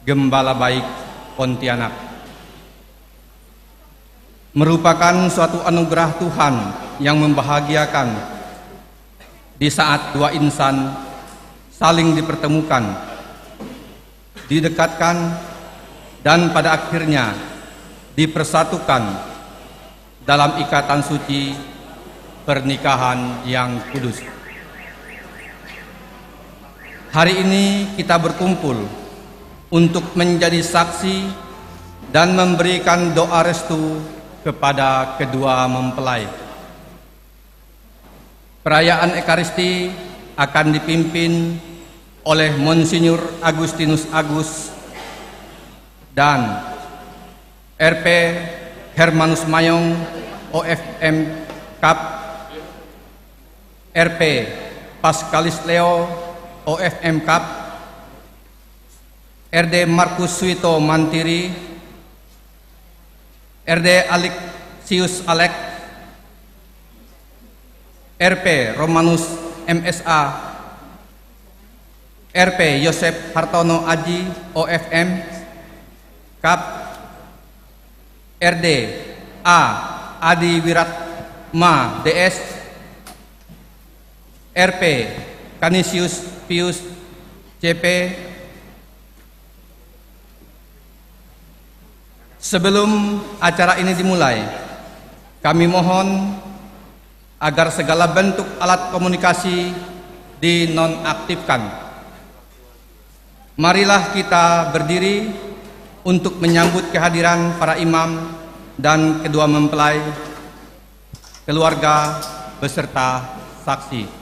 Gembala Baik Pontianak. Merupakan suatu anugerah Tuhan yang membahagiakan di saat dua insan saling dipertemukan, didekatkan, dan pada akhirnya dipersatukan dalam ikatan suci pernikahan yang kudus. Hari ini kita berkumpul untuk menjadi saksi dan memberikan doa restu kepada kedua mempelai. Perayaan Ekaristi akan dipimpin oleh Monsinyur Agustinus Agus dan RP Hermanus Mayong OFM Kap, RP Pascalis Leo OFM Kap, RD Markus Suito Mantiri, RD Alexius Alek, RP Romanus MSA, RP Yosep Hartono Aji OFM Kap, RD A Adi Wiratma DS, RP Canisius Pius CP. Sebelum acara ini dimulai, kami mohon agar segala bentuk alat komunikasi dinonaktifkan. Marilah kita berdiri untuk menyambut kehadiran para imam dan kedua mempelai, keluarga beserta saksi.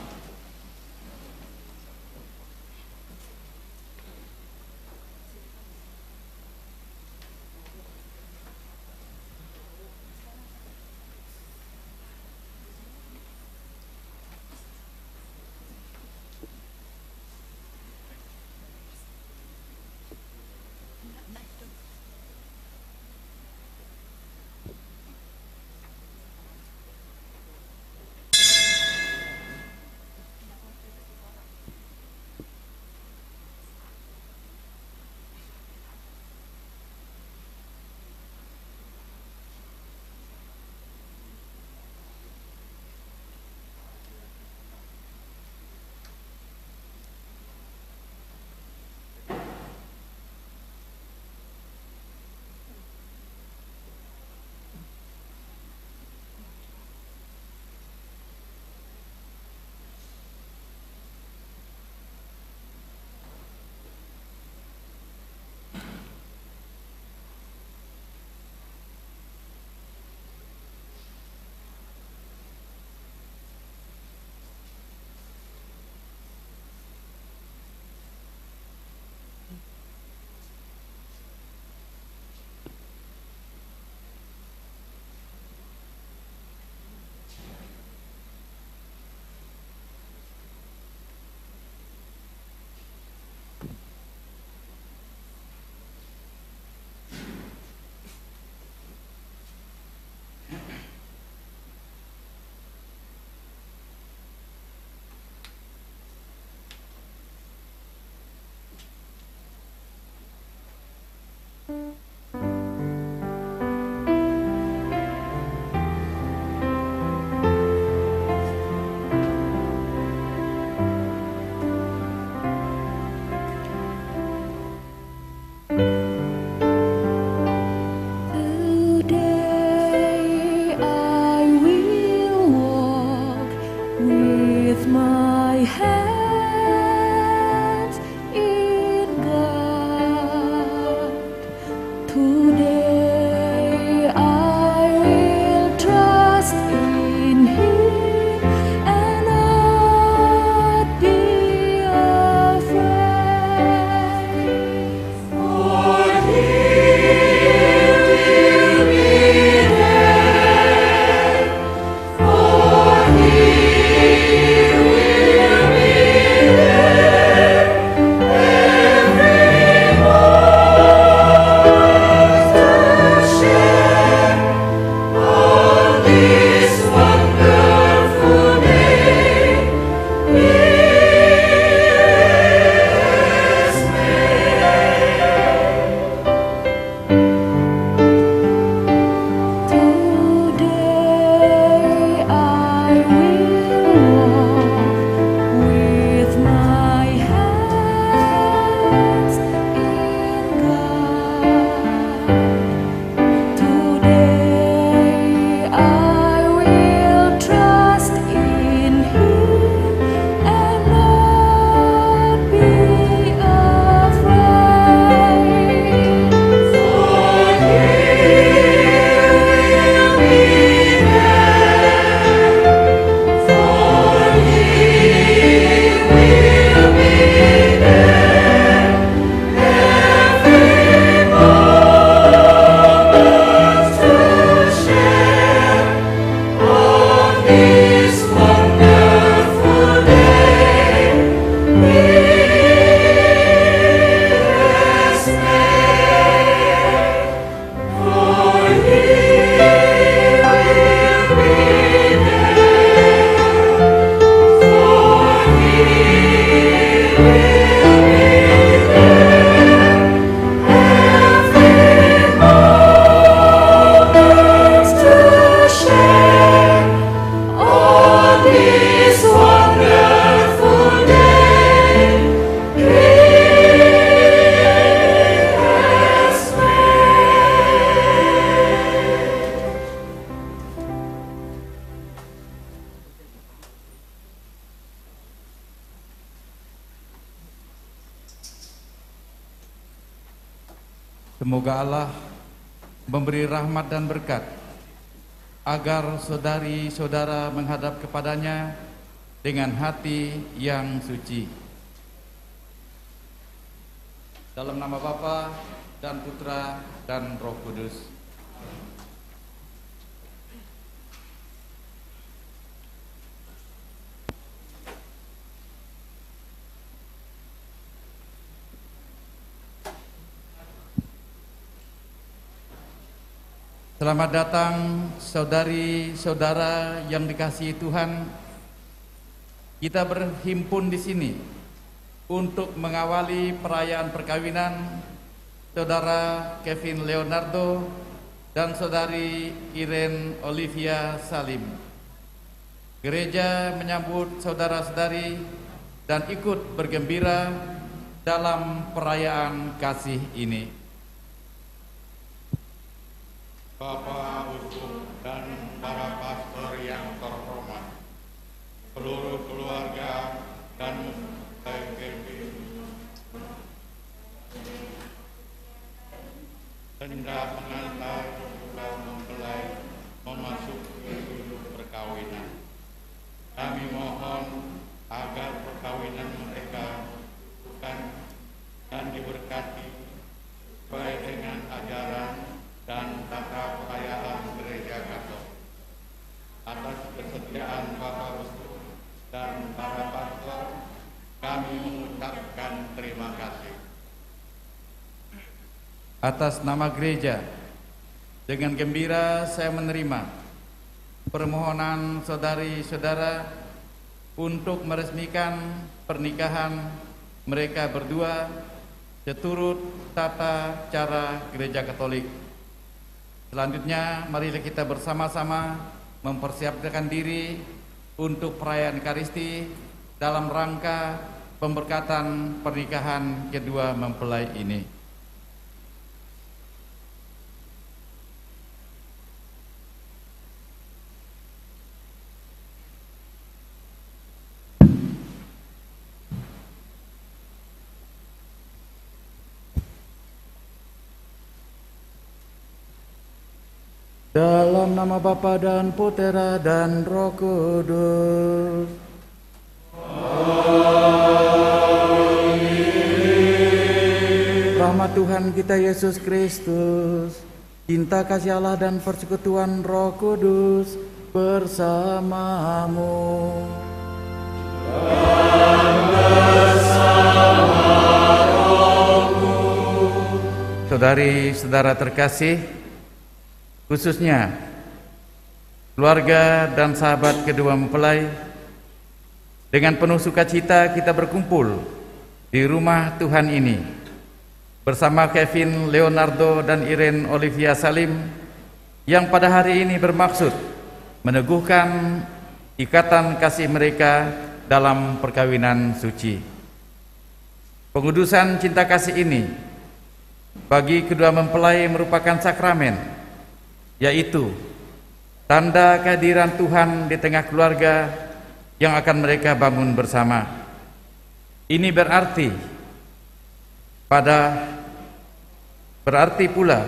Semoga Allah memberi rahmat dan berkat agar saudari-saudara menghadap kepadanya dengan hati yang suci. Dalam nama Bapa dan Putra dan Roh Kudus. Selamat datang saudari-saudara yang dikasihi Tuhan. Kita berhimpun di sini untuk mengawali perayaan perkawinan saudara Kevin Leonardo dan saudari Irene Olivia Salim. Gereja menyambut saudara-saudari dan ikut bergembira dalam perayaan kasih ini. Bapak Uskup dan para pastor yang terhormat, seluruh keluarga dan Kevin, hendak mengantar kedua mempelai memasuki hidup perkawinan. Kami mohon agar perkawinan mereka bukan dan diberkati sesuai dengan ajaran dan tata perayaan Gereja Katolik. Atas kesetiaan Bapak Uskup dan para pastor, kami mengucapkan terima kasih. Atas nama gereja, dengan gembira saya menerima permohonan saudari-saudara untuk meresmikan pernikahan mereka berdua seturut tata cara Gereja Katolik. Selanjutnya, marilah kita bersama-sama mempersiapkan diri untuk perayaan Ekaristi dalam rangka pemberkatan pernikahan kedua mempelai ini. Dalam nama Bapa dan Putra dan Roh Kudus. Amin. Rahmat Tuhan kita Yesus Kristus, cinta kasih Allah dan persekutuan Roh Kudus bersamamu. Dan bersama rohmu. Saudari-saudara terkasih, khususnya keluarga dan sahabat kedua mempelai, dengan penuh sukacita kita berkumpul di rumah Tuhan ini bersama Kevin Leonardo dan Irene Olivia Salim yang pada hari ini bermaksud meneguhkan ikatan kasih mereka dalam perkawinan suci. Pengudusan cinta kasih ini bagi kedua mempelai merupakan sakramen, yaitu tanda kehadiran Tuhan di tengah keluarga yang akan mereka bangun bersama. Ini berarti pula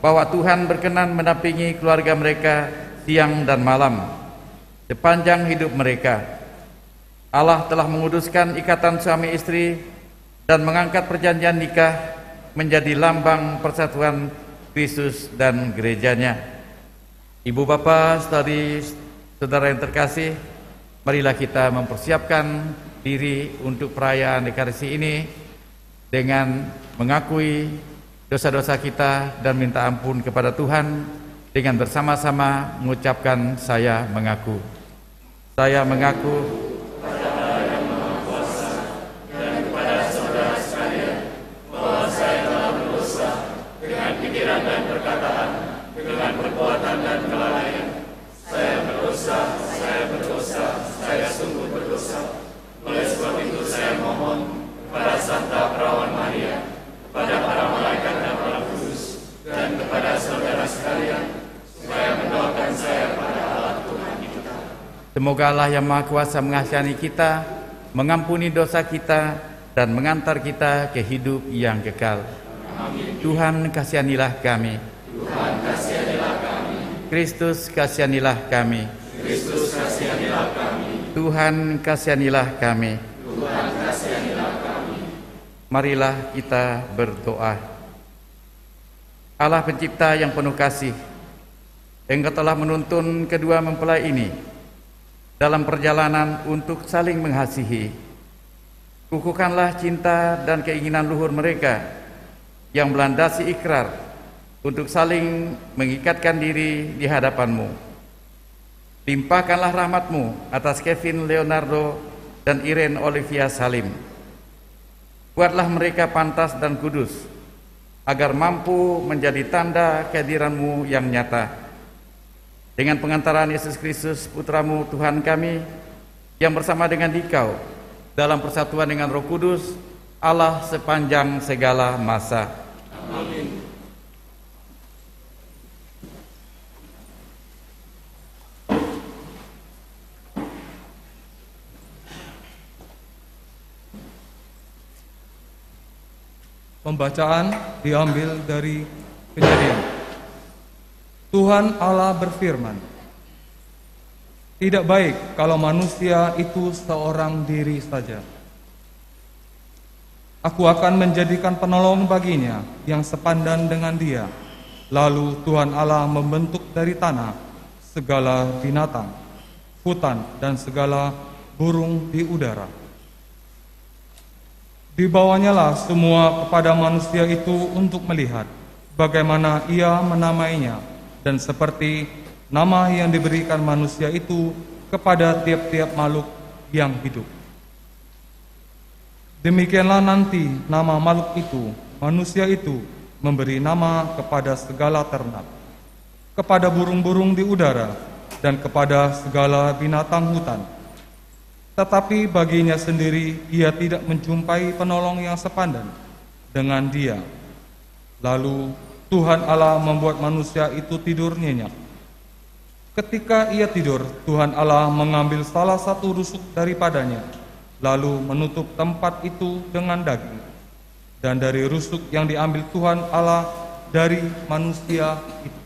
bahwa Tuhan berkenan mendampingi keluarga mereka siang dan malam sepanjang hidup mereka. Allah telah menguduskan ikatan suami istri dan mengangkat perjanjian nikah menjadi lambang persatuan Kristus dan gerejanya. Ibu bapak, saudara yang terkasih, marilah kita mempersiapkan diri untuk perayaan Ekaristi ini dengan mengakui dosa-dosa kita dan minta ampun kepada Tuhan dengan bersama-sama mengucapkan saya mengaku. Saya mengaku semoga Allah yang Maha Kuasa mengasihani kita, mengampuni dosa kita, dan mengantar kita ke hidup yang kekal. Tuhan kasihanilah kami. Kristus kasihanilah kami. Tuhan kasihanilah kami. Marilah kita berdoa. Allah pencipta yang penuh kasih, Engkau telah menuntun kedua mempelai ini dalam perjalanan untuk saling mengasihi. Kukuhkanlah cinta dan keinginan luhur mereka yang melandasi ikrar untuk saling mengikatkan diri di hadapan-Mu. Limpahkanlah rahmat-Mu atas Kevin Leonardo dan Irene Olivia Salim. Buatlah mereka pantas dan kudus, agar mampu menjadi tanda kehadiran-Mu yang nyata. Dengan pengantaran Yesus Kristus, Putra-Mu Tuhan kami, yang bersama dengan Dikau, dalam persatuan dengan Roh Kudus, Allah sepanjang segala masa. Amin. Pembacaan diambil dari Kejadian. Tuhan Allah berfirman, "Tidak baik kalau manusia itu seorang diri saja. Aku akan menjadikan penolong baginya yang sepandan dengan dia." Lalu Tuhan Allah membentuk dari tanah segala binatang, hutan, dan segala burung di udara. Dibawanyalah semua kepada manusia itu untuk melihat bagaimana ia menamainya, dan seperti nama yang diberikan manusia itu kepada tiap-tiap makhluk yang hidup. Demikianlah nanti nama makhluk itu, manusia itu memberi nama kepada segala ternak, kepada burung-burung di udara, dan kepada segala binatang hutan. Tetapi baginya sendiri ia tidak menjumpai penolong yang sepandan dengan dia. Lalu Tuhan Allah membuat manusia itu tidur nyenyak. Ketika ia tidur, Tuhan Allah mengambil salah satu rusuk daripadanya, lalu menutup tempat itu dengan daging. Dan dari rusuk yang diambil Tuhan Allah dari manusia itu,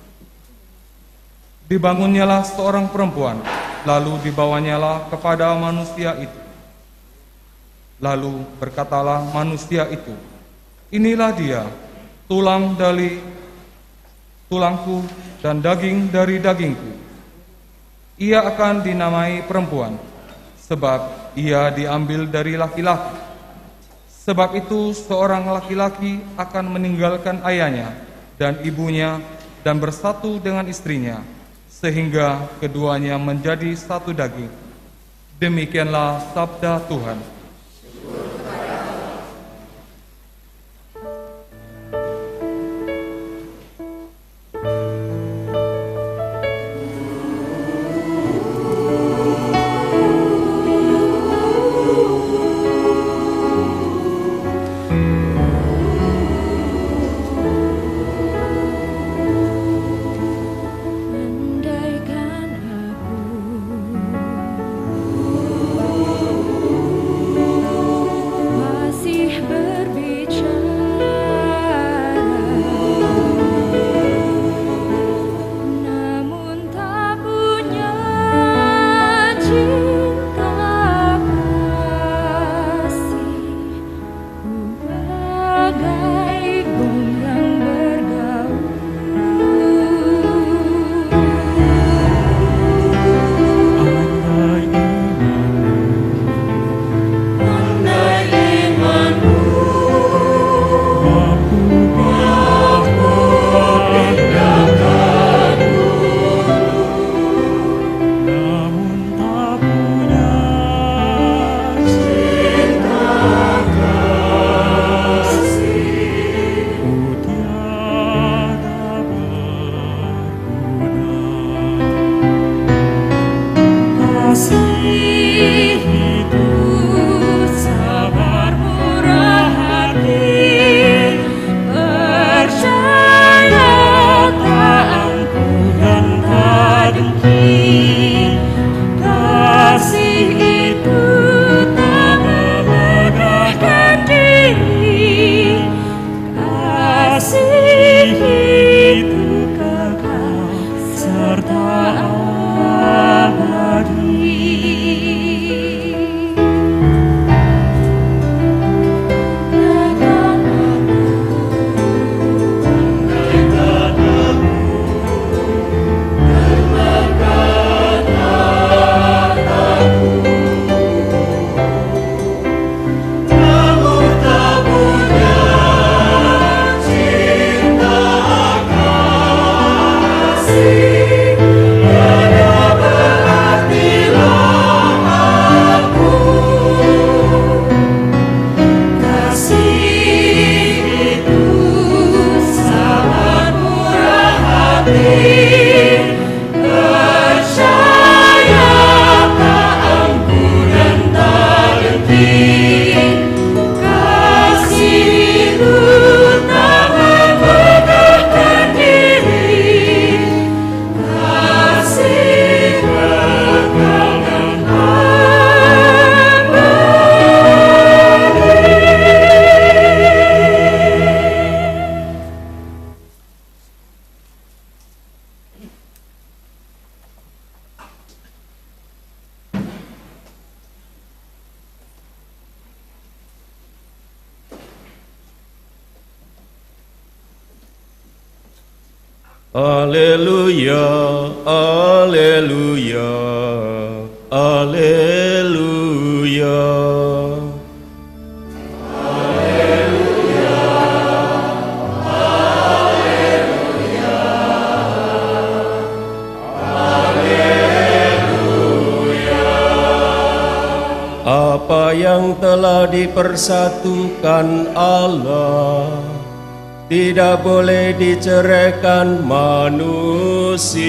dibangunnyalah seorang perempuan, lalu dibawanyalah kepada manusia itu. Lalu berkatalah manusia itu, "Inilah dia, tulang dari tulangku dan daging dari dagingku. Ia akan dinamai perempuan, sebab ia diambil dari laki-laki. Sebab itu seorang laki-laki akan meninggalkan ayahnya dan ibunya dan bersatu dengan istrinya, sehingga keduanya menjadi satu daging." Demikianlah sabda Tuhan. Haleluya, haleluya, haleluya. Apa yang telah dipersatukan Allah tidak boleh diceraikan manusia.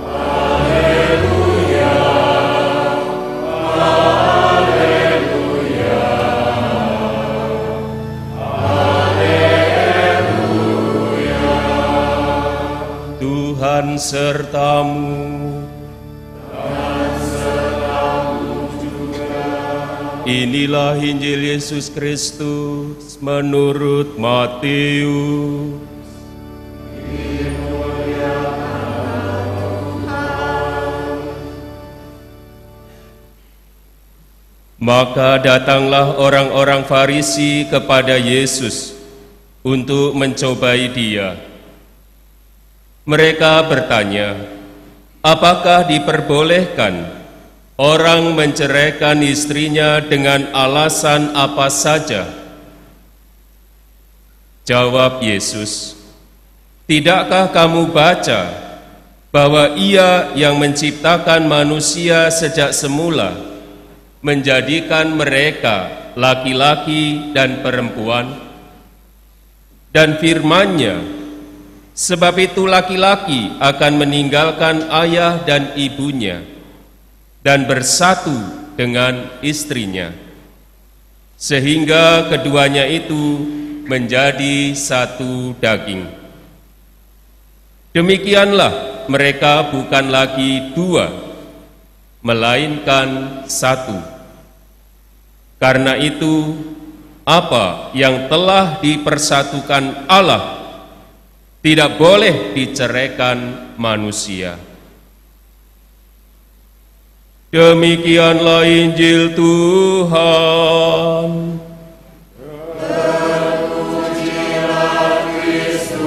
Haleluya, haleluya, haleluya. Tuhan sertamu. Inilah Injil Yesus Kristus menurut Matius. Maka datanglah orang-orang Farisi kepada Yesus untuk mencobai Dia. Mereka bertanya, apakah diperbolehkan orang menceraikan istrinya dengan alasan apa saja? Jawab Yesus, tidakkah kamu baca bahwa Ia yang menciptakan manusia sejak semula menjadikan mereka laki-laki dan perempuan? Dan firman-Nya, sebab itu laki-laki akan meninggalkan ayah dan ibunya dan bersatu dengan istrinya, sehingga keduanya itu menjadi satu daging. Demikianlah mereka bukan lagi dua, melainkan satu. Karena itu, apa yang telah dipersatukan Allah tidak boleh diceraikan manusia. Demikianlah Injil Tuhan. Terpujilah Kristus.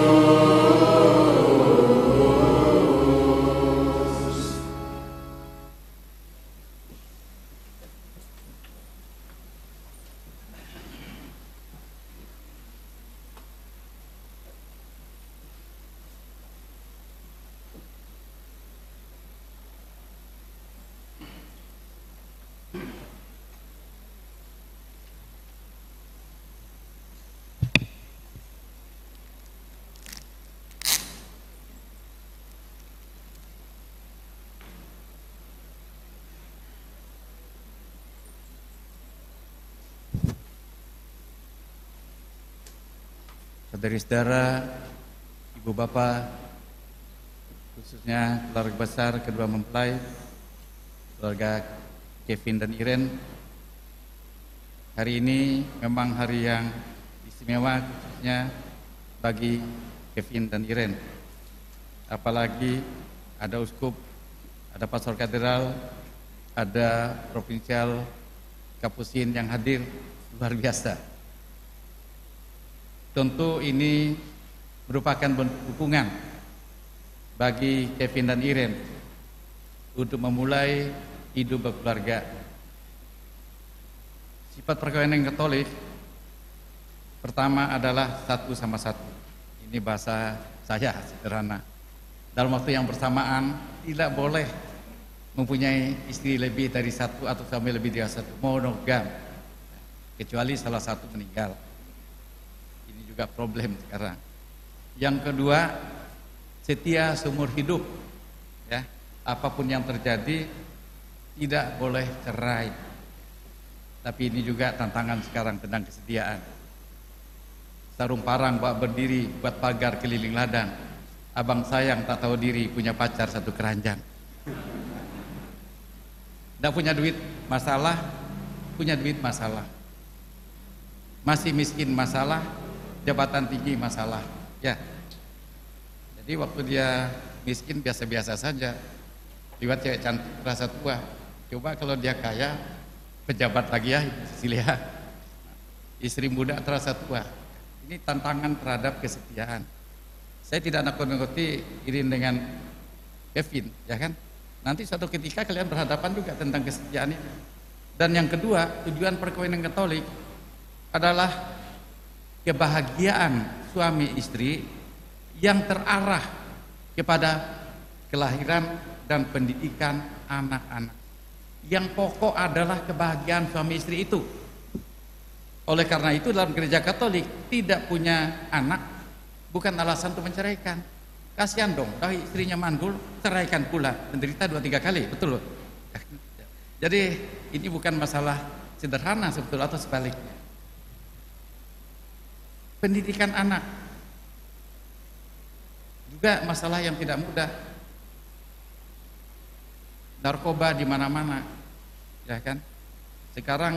Saudari-saudara, ibu bapak, khususnya keluarga besar kedua mempelai, keluarga Kevin dan Iren, hari ini memang hari yang istimewa khususnya bagi Kevin dan Iren. Apalagi ada uskup, ada pastor katedral, ada provinsial kapusin yang hadir, luar biasa. Tentu ini merupakan bentuk dukungan bagi Kevin dan Iren untuk memulai hidup berkeluarga. Sifat perkawinan Katolik pertama adalah satu sama satu. Ini bahasa saya sederhana. Dalam waktu yang bersamaan tidak boleh mempunyai istri lebih dari satu atau sampai lebih dari satu, monogam, kecuali salah satu meninggal. Juga problem sekarang. Yang kedua, setia seumur hidup, ya, apapun yang terjadi tidak boleh cerai. Tapi ini juga tantangan sekarang tentang kesetiaan. Sarung parang buat berdiri, buat pagar keliling ladang. Abang sayang tak tahu diri punya pacar satu keranjang. Tidak punya duit masalah, punya duit masalah. Masih miskin masalah, jabatan tinggi masalah, ya. Jadi waktu dia miskin biasa-biasa saja, lihat cewek cantik rasa tua. Coba kalau dia kaya, pejabat lagi ya, Cecilia, istri muda terasa tua, Ini tantangan terhadap kesetiaan. Saya tidak nakut-nakuti Irin dengan Kevin, ya kan? Nanti suatu ketika kalian berhadapan juga tentang kesetiaan ini. Dan yang kedua, tujuan perkawinan Katolik adalah kebahagiaan suami istri yang terarah kepada kelahiran dan pendidikan anak-anak. Yang pokok adalah kebahagiaan suami istri itu. Oleh karena itu dalam gereja Katolik tidak punya anak bukan alasan untuk menceraikan. Kasihan dong, kalau istrinya mandul, ceraikan pula, menderita 2-3 kali, betul loh. Jadi ini bukan masalah sederhana sebetulnya atau sebaliknya. Pendidikan anak juga masalah yang tidak mudah. Narkoba di mana-mana, ya kan? Sekarang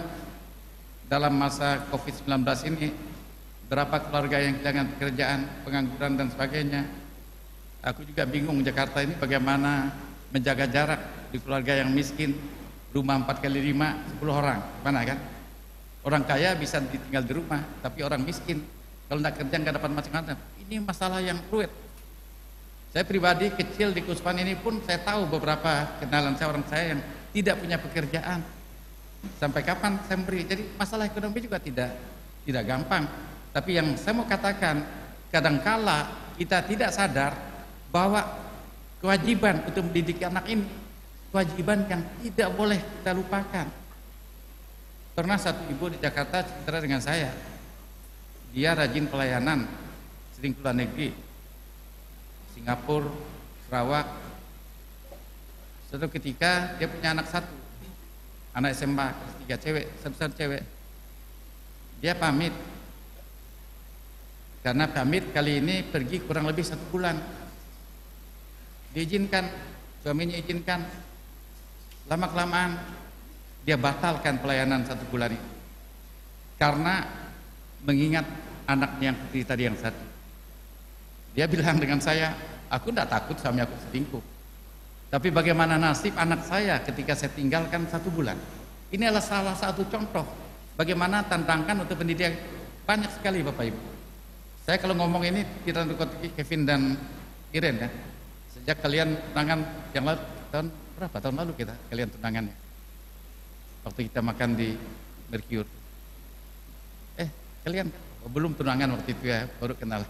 dalam masa COVID-19 ini, berapa keluarga yang kehilangan pekerjaan, pengangguran dan sebagainya. Aku juga bingung Jakarta ini bagaimana menjaga jarak di keluarga yang miskin, rumah 4x5, 10 orang, mana kan? Orang kaya bisa tinggal di rumah, tapi orang miskin kalau tidak kerja nggak dapat macam-macam. Ini masalah yang rumit. Saya pribadi kecil di Kuspan ini pun saya tahu beberapa kenalan saya, orang saya yang tidak punya pekerjaan. Sampai kapan saya beri? Jadi masalah ekonomi juga tidak gampang. Tapi yang saya mau katakan, kadangkala kita tidak sadar bahwa kewajiban untuk mendidik anak ini kewajiban yang tidak boleh kita lupakan. Pernah satu ibu di Jakarta cerita dengan saya, dia rajin pelayanan, sering keluar negeri, Singapura, Sarawak. Suatu ketika dia punya anak satu, anak SMA kelas 3 cewek, satu cewek. Dia pamit, karena pamit kali ini pergi kurang lebih 1 bulan. Diizinkan, suaminya izinkan. Lama-kelamaan dia batalkan pelayanan 1 bulan itu karena mengingat anaknya yang putri tadi yang satu. Dia bilang dengan saya, aku tidak takut suami aku selingkuh, tapi bagaimana nasib anak saya ketika saya tinggalkan 1 bulan. Ini adalah salah satu contoh bagaimana tantangan untuk pendidikan. Banyak sekali Bapak Ibu. Saya kalau ngomong ini kita untuk Kevin dan Iren ya. Sejak kalian tunangan yang lalu, tahun lalu kalian tunangannya. Waktu kita makan di Mercure. Kalian belum tunangan waktu itu ya, baru kenal.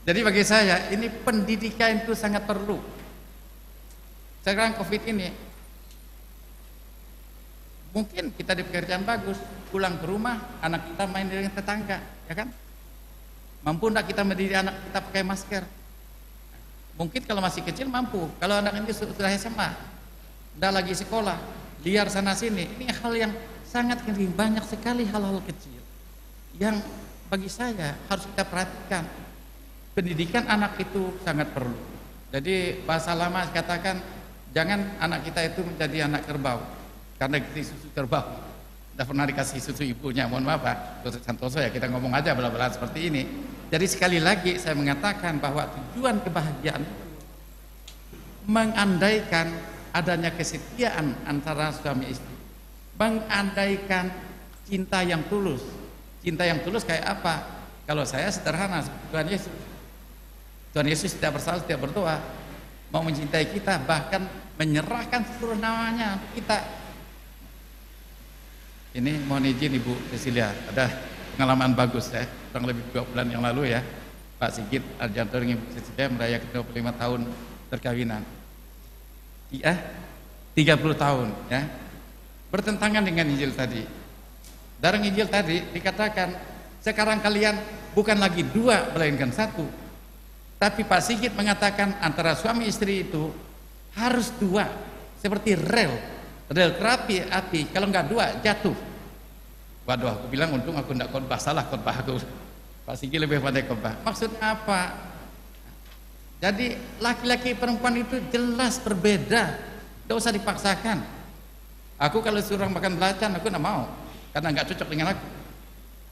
Jadi bagi saya ini pendidikan itu sangat perlu. Sekarang COVID ini mungkin kita di pekerjaan bagus, pulang ke rumah anak kita main dengan tetangga, ya kan? Mampu enggak kita mendidik anak kita pakai masker? Mungkin kalau masih kecil mampu. Kalau anak ini sudah SMA, udah lagi sekolah, liar sana sini, ini hal yang sangat ngeri. Banyak sekali hal-hal kecil yang bagi saya harus kita perhatikan. Pendidikan anak itu sangat perlu. Jadi bahasa lama katakan, jangan anak kita itu menjadi anak kerbau, karena kita susu kerbau. Tidak pernah dikasih susu ibunya, mohon maaf Pak Dr. Santoso ya, kita ngomong aja bela-bela seperti ini. Jadi sekali lagi saya mengatakan bahwa tujuan kebahagiaan mengandaikan adanya kesetiaan antara suami istri, mengandaikan cinta yang tulus. Cinta yang tulus kayak apa? Kalau saya sederhana, Tuhan Yesus tidak bersalah, tidak berdoa, mau mencintai kita, bahkan menyerahkan seluruh namanya kita. Ini mohon izin Ibu Cecilia, ada pengalaman bagus ya, kurang lebih 2 bulan yang lalu ya, Pak Sigit Arjanto dengan Ibu Cecilia merayakan 25 tahun perkawinan. Iya, 30 tahun ya. Bertentangan dengan Injil tadi. Dalam Injil tadi dikatakan, sekarang kalian bukan lagi 2 melainkan 1. Tapi Pak Sigit mengatakan antara suami istri itu harus 2, seperti rel kereta api, kalau nggak 2 jatuh. Waduh, aku bilang untung aku tidak khotbah, salah khotbah aku. Pak Sigit lebih pandai khotbah. Maksudnya apa? Jadi laki-laki perempuan itu jelas berbeda, tidak usah dipaksakan. Aku kalau suruh makan belacan aku tidak mau, karena nggak cocok dengan aku.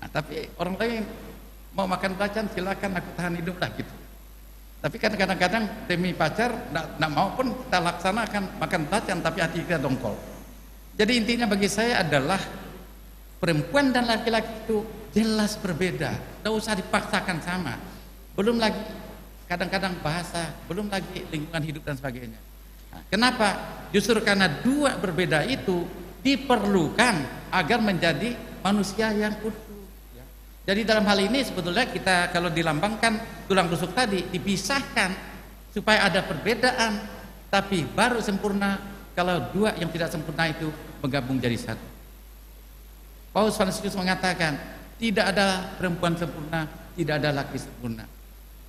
Nah, tapi orang lain mau makan belacan silakan, aku tahan hidup lah gitu. Tapi kan kadang-kadang demi pacar tidak mau pun kita laksanakan makan belacan, tapi hati kita dongkol. Jadi intinya bagi saya adalah Perempuan dan laki-laki itu jelas berbeda, tidak usah dipaksakan sama. Belum lagi kadang-kadang bahasa, belum lagi lingkungan hidup dan sebagainya. Nah, kenapa? Justru karena dua berbeda itu diperlukan agar menjadi manusia yang utuh. Ya. Jadi dalam hal ini sebetulnya kita kalau dilambangkan tulang rusuk tadi dipisahkan supaya ada perbedaan, tapi baru sempurna kalau dua yang tidak sempurna itu menggabung jadi satu. Paus Fransiskus mengatakan, tidak ada perempuan sempurna, tidak ada laki sempurna.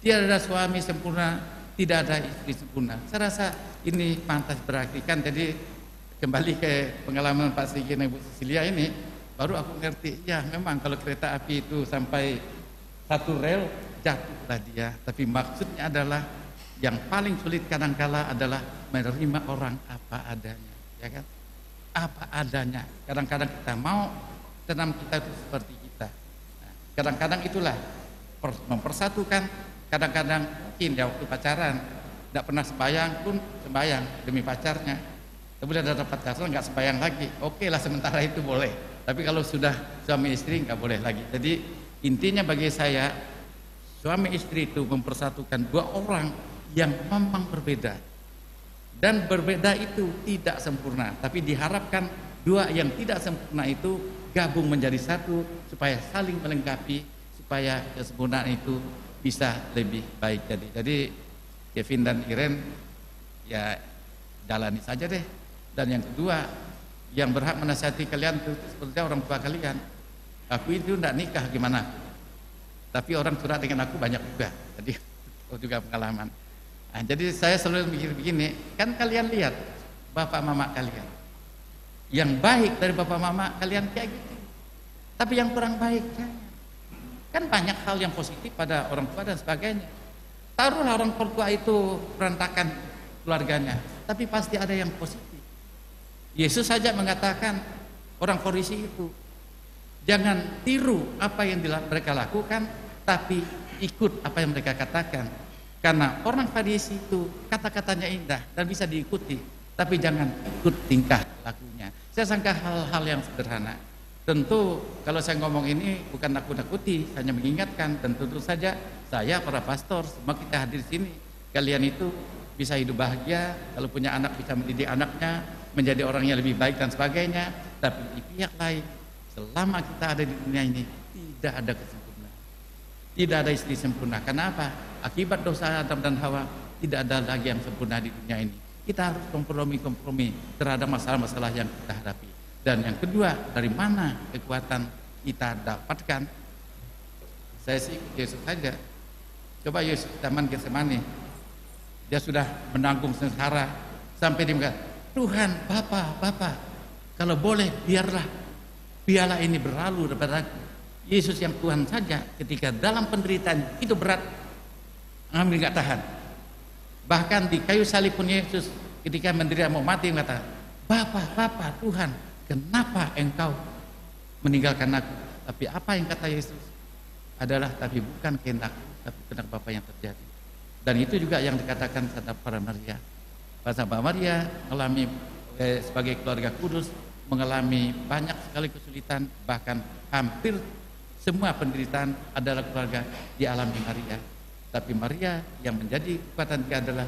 Tidak ada suami sempurna, tidak ada istri sempurna. Saya rasa ini pantas berartikan. Jadi kembali ke pengalaman Pak Sigi dan Ibu Cecilia ini, baru aku ngerti, ya memang kalau kereta api itu sampai satu rel, jatuhlah dia. Tapi maksudnya adalah yang paling sulit kadangkala adalah menerima orang apa adanya, ya kan? Apa adanya. Kadang-kadang kita mau senam kita itu seperti kita. Nah, kadang-kadang itulah mempersatukan. Kadang-kadang mungkin ya waktu pacaran tidak pernah sembahyang pun sembahyang demi pacarnya. Kemudian ada pacaran nggak sembahyang lagi. Oke lah sementara itu boleh. Tapi kalau sudah suami istri nggak boleh lagi. Jadi intinya bagi saya suami istri itu mempersatukan dua orang yang memang berbeda. Dan berbeda itu tidak sempurna. Tapi diharapkan dua yang tidak sempurna itu gabung menjadi satu supaya saling melengkapi, supaya kesempurnaan itu bisa lebih baik. Jadi Kevin dan Iren ya jalani saja deh. Dan yang kedua, yang berhak menasihati kalian itu seperti orang tua kalian. Aku itu tidak nikah gimana, tapi orang curhat dengan aku banyak juga. Jadi aku juga pengalaman. Nah, jadi saya selalu mikir begini, kan kalian lihat bapak mama kalian, yang baik dari bapak mama kalian kayak gitu. Tapi yang kurang baik kan banyak hal yang positif pada orang tua dan sebagainya. Taruhlah orang tua itu berantakan keluarganya, tapi pasti ada yang positif. Yesus saja mengatakan orang Farisi itu jangan tiru apa yang mereka lakukan, tapi ikut apa yang mereka katakan. Karena orang Farisi itu kata-katanya indah dan bisa diikuti, tapi jangan ikut tingkah lakunya. Saya sangka hal-hal yang sederhana. Tentu kalau saya ngomong ini bukan nakut-nakuti, hanya mengingatkan. Dan tentu saja saya para pastor, semua kita hadir di sini, kalian itu bisa hidup bahagia, kalau punya anak bisa mendidik anaknya menjadi orang yang lebih baik dan sebagainya. Tapi di pihak lain, selama kita ada di dunia ini tidak ada kesempurnaan, tidak ada istri sempurna. Kenapa? Akibat dosa Adam dan Hawa tidak ada lagi yang sempurna di dunia ini. Kita harus kompromi terhadap masalah-masalah yang kita hadapi. Dan yang kedua, dari mana kekuatan kita dapatkan? Saya sih ikut Yesus saja. Coba Yesus taman Getsemani, dia sudah menanggung sengsara sampai dia mengatakan, Tuhan, Bapa, kalau boleh biarlah piala ini berlalu daripada aku. Yesus yang Tuhan saja ketika dalam penderitaan itu berat, hampir nggak tahan. Bahkan di kayu salib pun Yesus ketika menderita mau mati mengatakan, Bapa, Tuhan, kenapa engkau meninggalkan aku? Tapi apa yang kata Yesus adalah, tapi bukan kehendakku, tapi kehendak Bapa yang terjadi. Dan itu juga yang dikatakan Santa Maria. Santa Maria mengalami sebagai keluarga kudus mengalami banyak sekali kesulitan, bahkan hampir semua penderitaan adalah keluarga dialami Maria. Tapi Maria yang menjadi kekuatan dia adalah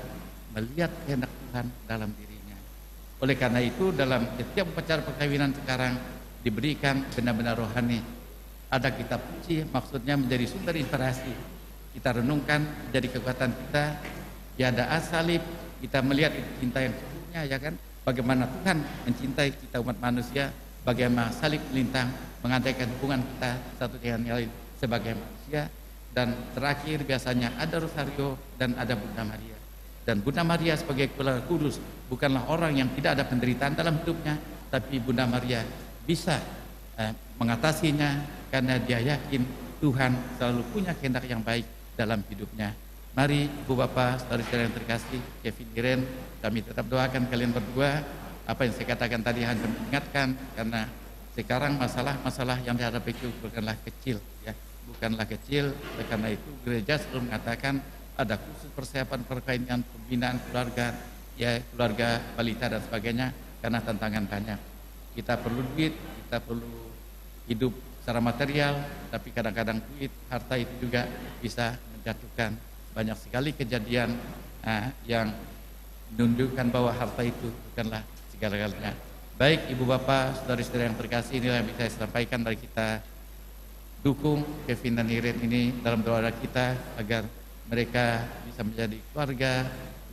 melihat kehendak Tuhan dalam dirinya. Oleh karena itu dalam setiap upacara perkawinan sekarang diberikan benda-benda rohani. Ada kitab suci, maksudnya menjadi sumber inspirasi. Kita renungkan jadi kekuatan kita. Tiada asalib, kita melihat itu cinta yang sesungguhnya, ya kan? Bagaimana Tuhan mencintai kita umat manusia, bagaimana salib melintang mengadakan hubungan kita satu dengan yang lain sebagai manusia. Dan terakhir biasanya ada rosario dan ada Bunda Maria. Dan Bunda Maria sebagai keluarga kudus bukanlah orang yang tidak ada penderitaan dalam hidupnya, tapi Bunda Maria bisa mengatasinya karena dia yakin Tuhan selalu punya kehendak yang baik dalam hidupnya. Mari Ibu Bapak, saudara-saudara yang terkasih, Kevin Iren, kami tetap doakan kalian berdua. Apa yang saya katakan tadi hanya mengingatkan, karena sekarang masalah-masalah yang dihadapi itu bukanlah kecil, ya, bukanlah kecil. Oleh karena itu gereja selalu mengatakan ada khusus persiapan perkawinan, pembinaan keluarga, ya keluarga balita dan sebagainya, karena tantangan banyak. Kita perlu duit, kita perlu hidup secara material, tapi kadang-kadang duit, harta itu juga bisa menjatuhkan. Banyak sekali kejadian yang menunjukkan bahwa harta itu bukanlah segala-galanya. Baik Ibu Bapak, saudara-saudara yang terkasih, inilah yang bisa saya sampaikan dari kita. Dukung Kevin dan Iren ini dalam doa kita agar mereka bisa menjadi keluarga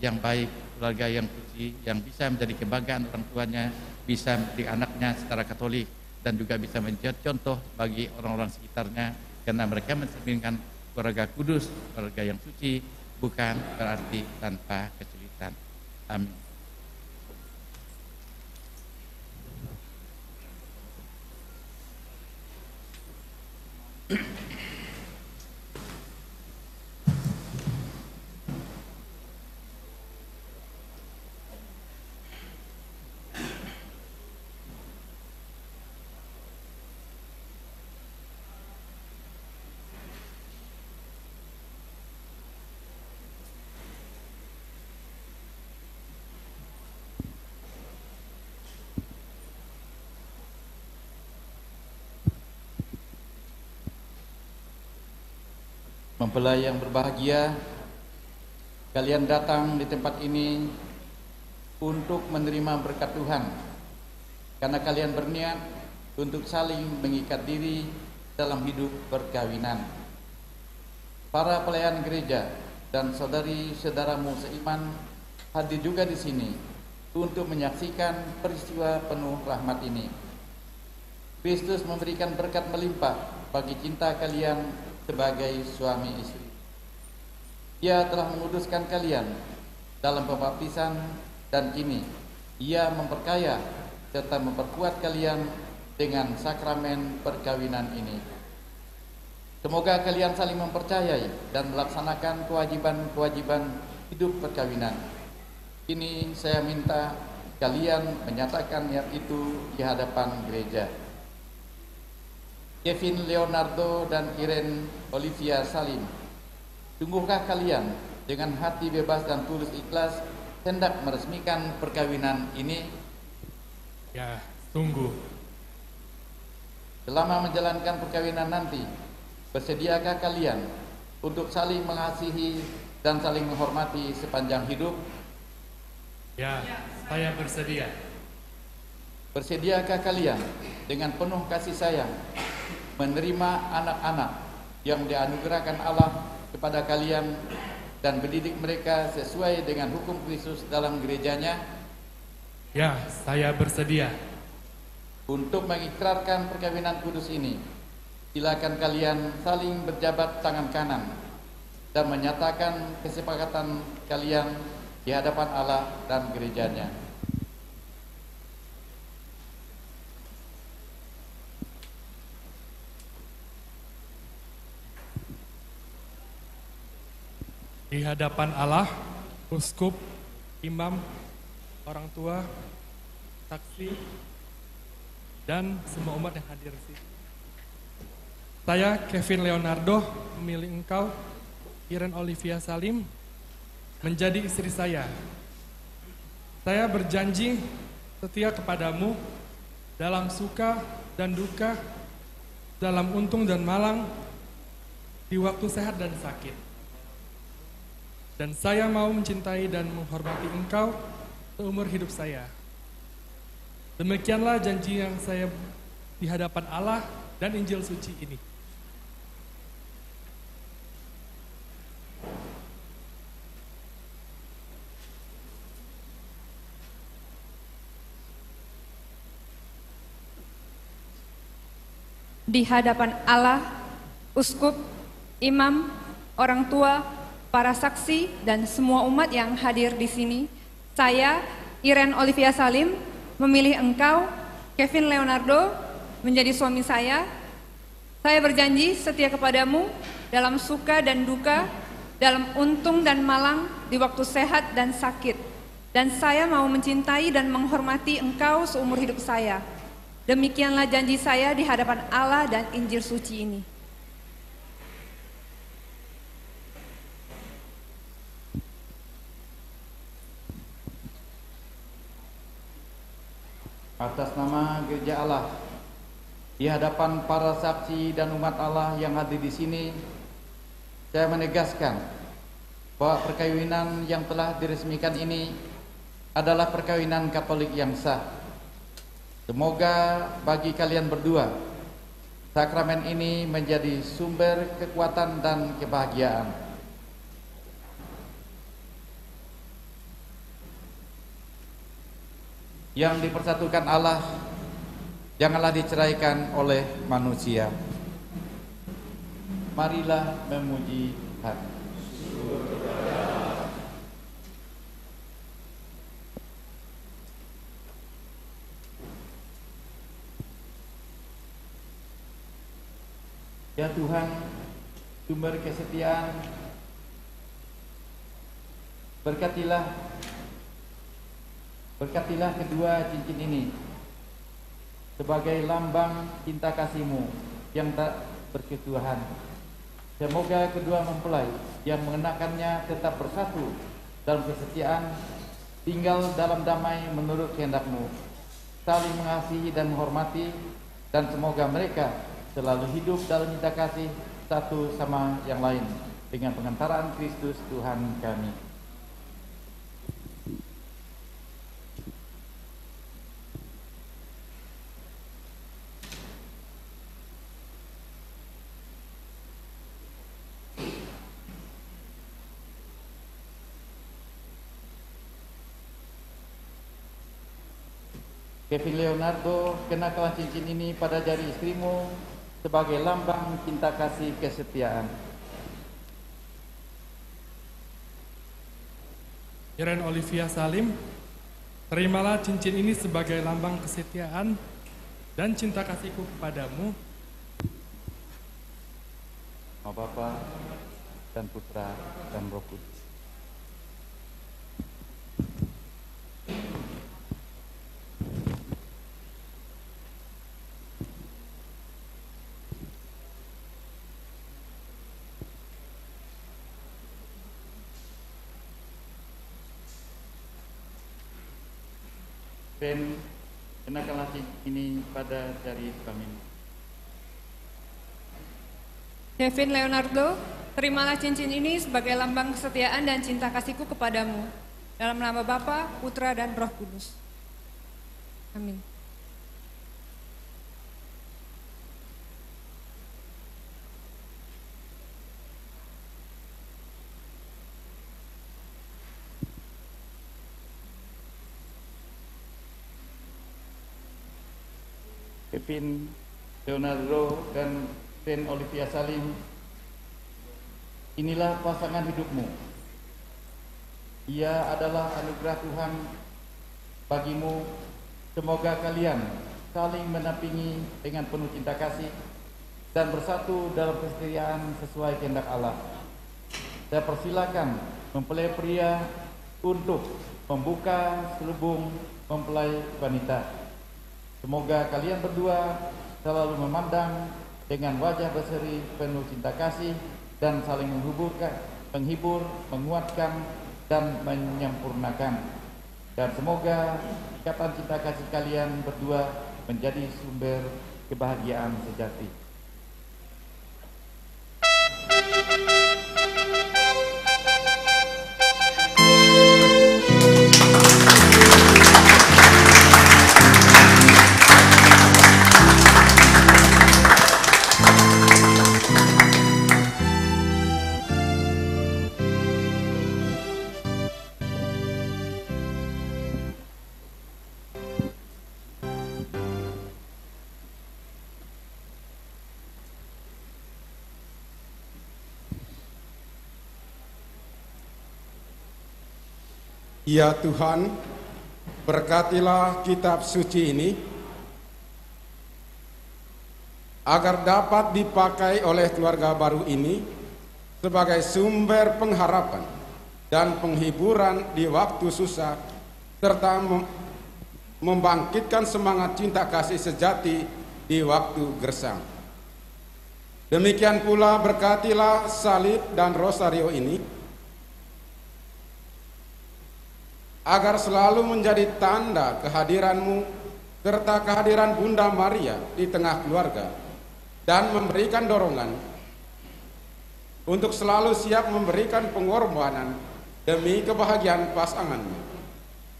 yang baik, keluarga yang suci, yang bisa menjadi kebanggaan orang tuanya, bisa menjadi anaknya secara Katolik, dan juga bisa menjadi contoh bagi orang-orang sekitarnya, karena mereka mencerminkan keluarga kudus, keluarga yang suci, bukan berarti tanpa kesulitan. Amin. Mempelai yang berbahagia, kalian datang di tempat ini untuk menerima berkat Tuhan, karena kalian berniat untuk saling mengikat diri dalam hidup perkawinan. Para pelayan gereja dan saudari-saudaramu seiman hadir juga di sini untuk menyaksikan peristiwa penuh rahmat ini. Kristus memberikan berkat melimpah bagi cinta kalian sebagai suami istri. Ia telah menguduskan kalian dalam pembaptisan, dan kini Ia memperkaya serta memperkuat kalian dengan sakramen perkawinan ini. Semoga kalian saling mempercayai dan melaksanakan kewajiban-kewajiban hidup perkawinan. Kini saya minta kalian menyatakan niat itu di hadapan gereja. Kevin Leonardo dan Iren Olivia Salim, sungguhkah kalian dengan hati bebas dan tulus ikhlas hendak meresmikan perkawinan ini? Ya, sungguh. Selama menjalankan perkawinan nanti, bersediakah kalian untuk saling mengasihi dan saling menghormati sepanjang hidup? Ya, saya bersedia. Bersediakah kalian dengan penuh kasih sayang menerima anak-anak yang dianugerahkan Allah kepada kalian dan mendidik mereka sesuai dengan hukum Kristus dalam gerejanya? Ya, saya bersedia. Untuk mengikrarkan perkawinan kudus ini, silakan kalian saling berjabat tangan kanan dan menyatakan kesepakatan kalian di hadapan Allah dan gerejanya. Di hadapan Allah, uskup, imam, orang tua, saksi, dan semua umat yang hadir di sini. Saya, Kevin Leonardo, memilih engkau, Iren Olivia Salim, menjadi istri saya. Saya berjanji setia kepadamu dalam suka dan duka, dalam untung dan malang, di waktu sehat dan sakit. Dan saya mau mencintai dan menghormati engkau seumur hidup saya. Demikianlah janji yang saya di hadapan Allah dan Injil suci ini. Di hadapan Allah, uskup, imam, orang tua, para saksi, dan semua umat yang hadir di sini, saya, Iren Olivia Salim, memilih engkau, Kevin Leonardo, menjadi suami saya. Saya berjanji setia kepadamu dalam suka dan duka, dalam untung dan malang, di waktu sehat dan sakit. Dan saya mau mencintai dan menghormati engkau seumur hidup saya. Demikianlah janji saya di hadapan Allah dan Injil suci ini. Atas nama Gereja Allah Di hadapan para saksi dan umat Allah yang hadir di sini, saya menegaskan bahwa perkawinan yang telah diresmikan ini adalah perkawinan Katolik yang sah. Semoga bagi kalian berdua, sakramen ini menjadi sumber kekuatan dan kebahagiaan. Yang dipersatukan Allah, janganlah diceraikan oleh manusia. Marilah memuji Tuhan. Ya Tuhan, sumber kesetiaan, berkatilah kedua cincin ini sebagai lambang cinta kasih-Mu yang tak berkesudahan. Semoga kedua mempelai yang mengenakannya tetap bersatu dalam kesetiaan, tinggal dalam damai menurut kehendak-Mu, saling mengasihi dan menghormati, dan semoga mereka selalu hidup dalam cinta kasih satu sama yang lain dengan pengantaran Kristus Tuhan kami. Kevin Leonardo, kenakanlah cincin ini pada jari istrimu sebagai lambang cinta kasih kesetiaan. Iren Olivia Salim, terimalah cincin ini sebagai lambang kesetiaan dan cinta kasihku kepadamu. Nama Bapa dan Putra dan Roh Kudus. Ben, kenakanlah ini pada jari kami. Kevin Leonardo, terimalah cincin ini sebagai lambang kesetiaan dan cinta kasihku kepadamu. Dalam nama Bapa, Putra, dan Roh Kudus. Amin. Kevin Leonardo dan Ben Olivia Salim, inilah pasangan hidupmu. Ia adalah anugerah Tuhan bagimu. Semoga kalian saling menampingi dengan penuh cinta kasih dan bersatu dalam kesetiaan sesuai kehendak Allah. Saya persilakan mempelai pria untuk membuka selubung mempelai wanita. Semoga kalian berdua selalu memandang dengan wajah berseri penuh cinta kasih dan saling menghibur, menguatkan, dan menyempurnakan. Dan semoga ikatan cinta kasih kalian berdua menjadi sumber kebahagiaan sejati. Ya Tuhan, berkatilah kitab suci ini agar dapat dipakai oleh keluarga baru ini sebagai sumber pengharapan dan penghiburan di waktu susah, serta membangkitkan semangat cinta kasih sejati di waktu gersang. Demikian pula berkatilah salib dan rosario ini agar selalu menjadi tanda kehadiran-Mu serta kehadiran Bunda Maria di tengah keluarga, dan memberikan dorongan untuk selalu siap memberikan pengorbanan demi kebahagiaan pasangannya.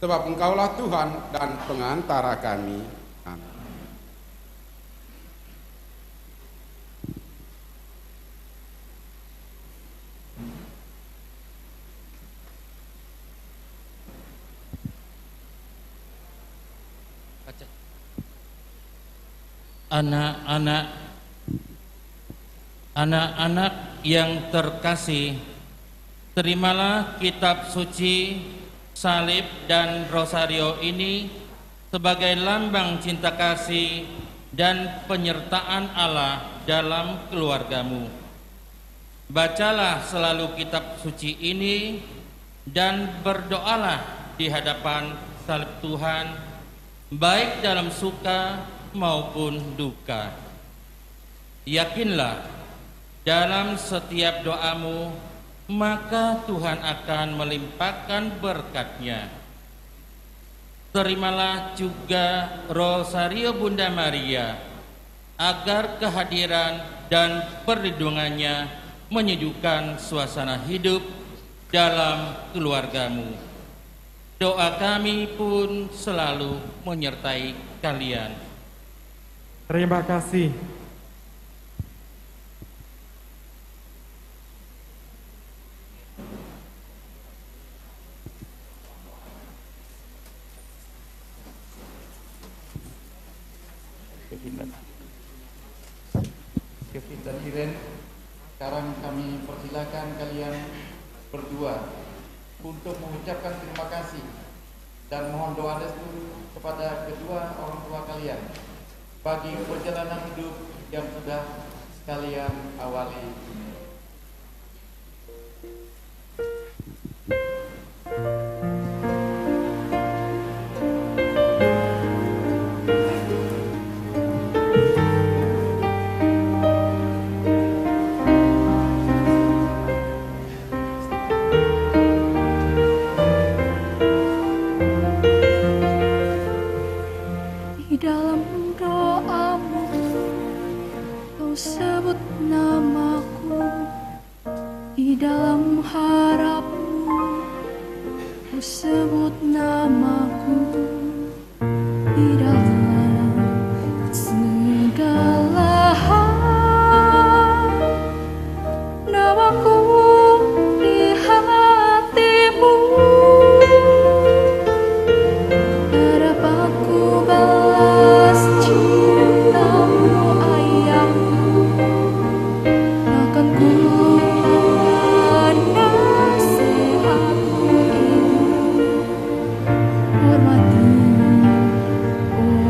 Sebab Engkaulah Tuhan dan pengantara kami. Amin. Anak-anak yang terkasih, terimalah kitab suci, salib dan rosario ini sebagai lambang cinta kasih dan penyertaan Allah dalam keluargamu. Bacalah selalu kitab suci ini dan berdoalah di hadapan salib Tuhan, baik dalam suka maupun duka. Yakinlah dalam setiap doamu, maka Tuhan akan melimpahkan berkat-Nya. Terimalah juga rosario Bunda Maria, agar kehadiran dan perlindungannya menyejukkan suasana hidup dalam keluargamu. Doa kami pun selalu menyertai kalian. Terima kasih. Kevin dan Iren, sekarang kami persilakan kalian berdua untuk mengucapkan terima kasih dan mohon doa restu kepada kedua orang tua kalian bagi perjalanan hidup yang sudah kalian awali ini. Di dalam doamu kau sebut namaku, di dalam harapmu kau sebut namaku, di dalam segala hal namaku di hatimu. Harap aku balas cintamu ayahku, akan ku nasihatmu ini. Hormati, oh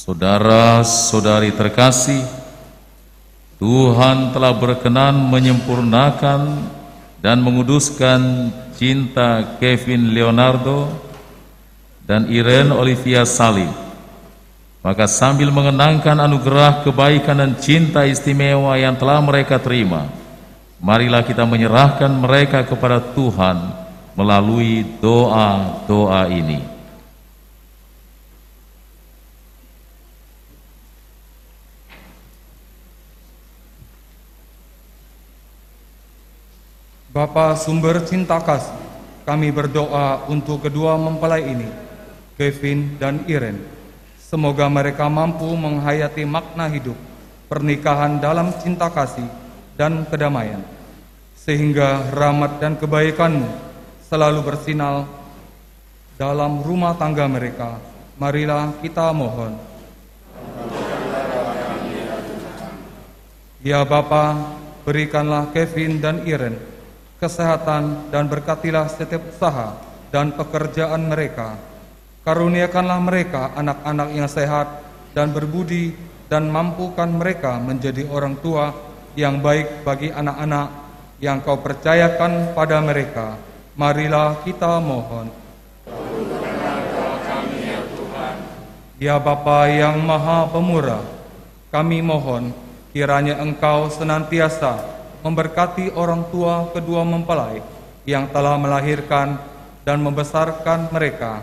Saudara-saudari terkasih, Tuhan telah berkenan menyempurnakan dan menguduskan cinta Kevin Leonardo dan Irene Olivia Salim. Maka sambil mengenangkan anugerah kebaikan dan cinta istimewa yang telah mereka terima, marilah kita menyerahkan mereka kepada Tuhan melalui doa-doa ini. Bapa sumber cinta kasih, kami berdoa untuk kedua mempelai ini, Kevin dan Irene. Semoga mereka mampu menghayati makna hidup pernikahan dalam cinta kasih dan kedamaian, sehingga rahmat dan kebaikan-Mu selalu bersinar dalam rumah tangga mereka. Marilah kita mohon. Ya Bapa, berikanlah Kevin dan Irene kesehatan dan berkatilah setiap usaha dan pekerjaan mereka. Karuniakanlah mereka anak-anak yang sehat dan berbudi, dan mampukan mereka menjadi orang tua yang baik bagi anak-anak yang Kau percayakan pada mereka. Marilah kita mohon. Ya Bapa yang Maha Pemurah, kami mohon kiranya Engkau senantiasa memberkati orang tua kedua mempelai yang telah melahirkan dan membesarkan mereka,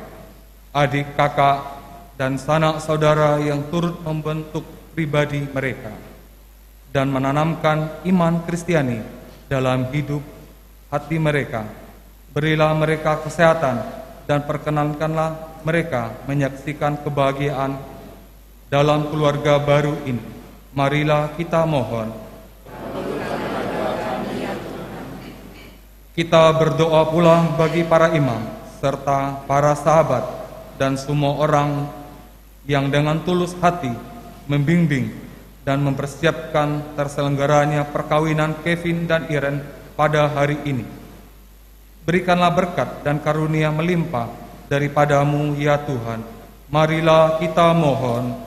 adik kakak dan sanak saudara yang turut membentuk pribadi mereka, dan menanamkan iman Kristiani dalam hidup hati mereka. Berilah mereka kesehatan dan perkenankanlah mereka menyaksikan kebahagiaan dalam keluarga baru ini. Marilah kita mohon. Kita berdoa pula bagi para imam, serta para sahabat, dan semua orang yang dengan tulus hati membimbing dan mempersiapkan terselenggaranya perkawinan Kevin dan Irene pada hari ini. Berikanlah berkat dan karunia melimpah daripada-Mu ya Tuhan. Marilah kita mohon.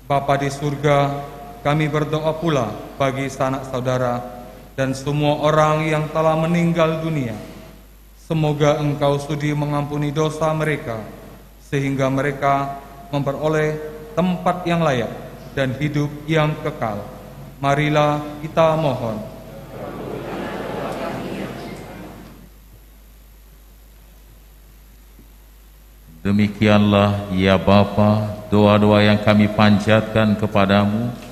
Bapa di surga, kami berdoa pula bagi sanak saudara dan semua orang yang telah meninggal dunia. Semoga Engkau sudi mengampuni dosa mereka, sehingga mereka memperoleh tempat yang layak dan hidup yang kekal. Marilah kita mohon. Demikianlah ya Bapa, doa-doa yang kami panjatkan kepadamu.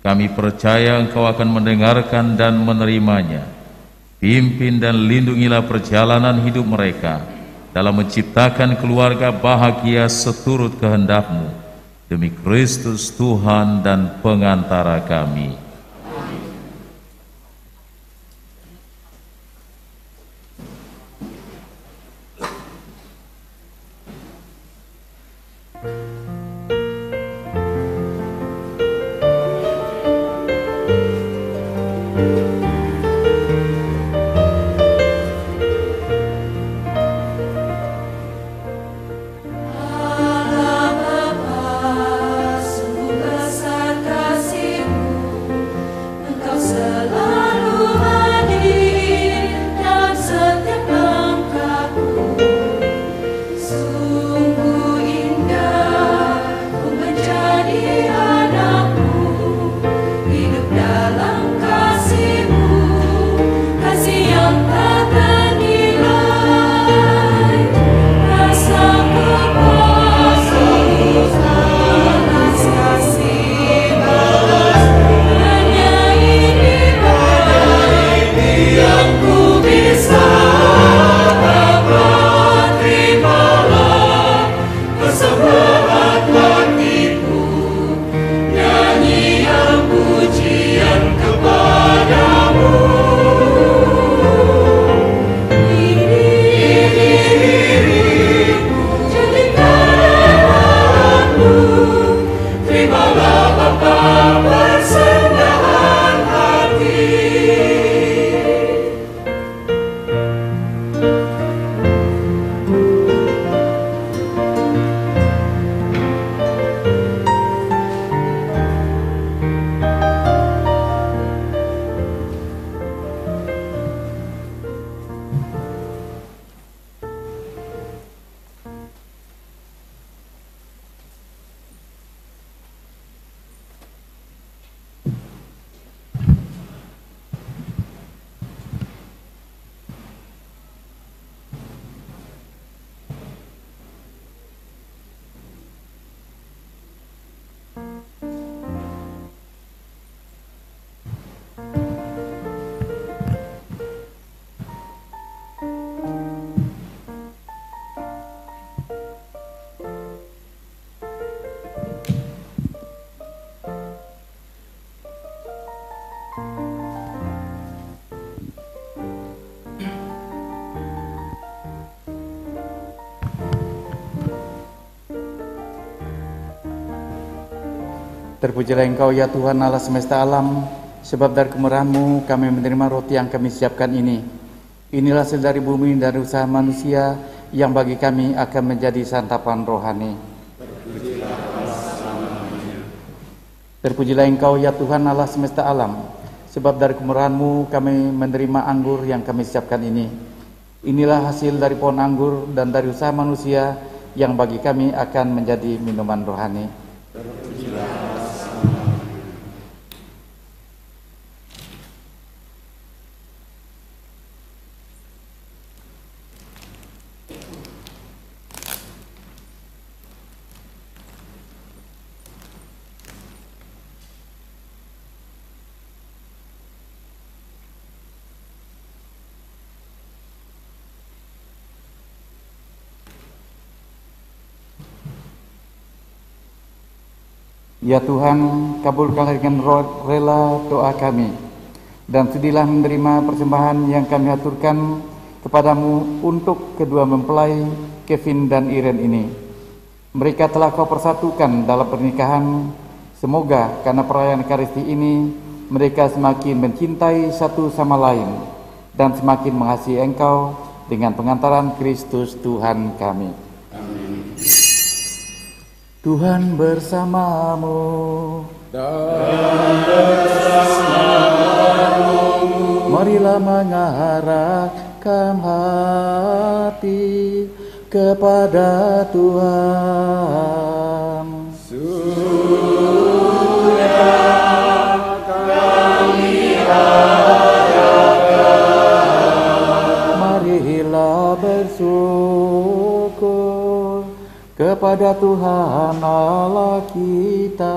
Kami percaya Engkau akan mendengarkan dan menerimanya. Pimpin dan lindungilah perjalanan hidup mereka dalam menciptakan keluarga bahagia seturut kehendak-Mu. Demi Kristus Tuhan dan pengantara kami. Allah Bapa, sungguh besar kasih-Mu. Terpujilah Engkau ya Tuhan Allah semesta alam, sebab dari kemurahan-Mu kami menerima roti yang kami siapkan ini. Inilah hasil dari bumi dan usaha manusia yang bagi kami akan menjadi santapan rohani. Terpujilah Engkau ya Tuhan Allah semesta alam, sebab dari kemurahan-Mu kami menerima anggur yang kami siapkan ini. Inilah hasil dari pohon anggur dan dari usaha manusia yang bagi kami akan menjadi minuman rohani. Ya Tuhan, kabulkanlah dengan rela doa kami, dan sudilah menerima persembahan yang kami aturkan kepadamu untuk kedua mempelai Kevin dan Irene ini. Mereka telah Kau persatukan dalam pernikahan. Semoga karena perayaan Ekaristi ini, mereka semakin mencintai satu sama lain dan semakin mengasihi Engkau dengan pengantaran Kristus Tuhan kami. Amin. Tuhan bersamamu Dan bersamamu. Marilah mengarahkan hati kepada Tuhan. Sudah kami adakan. Marilah bersyukur kepada Tuhan Allah kita.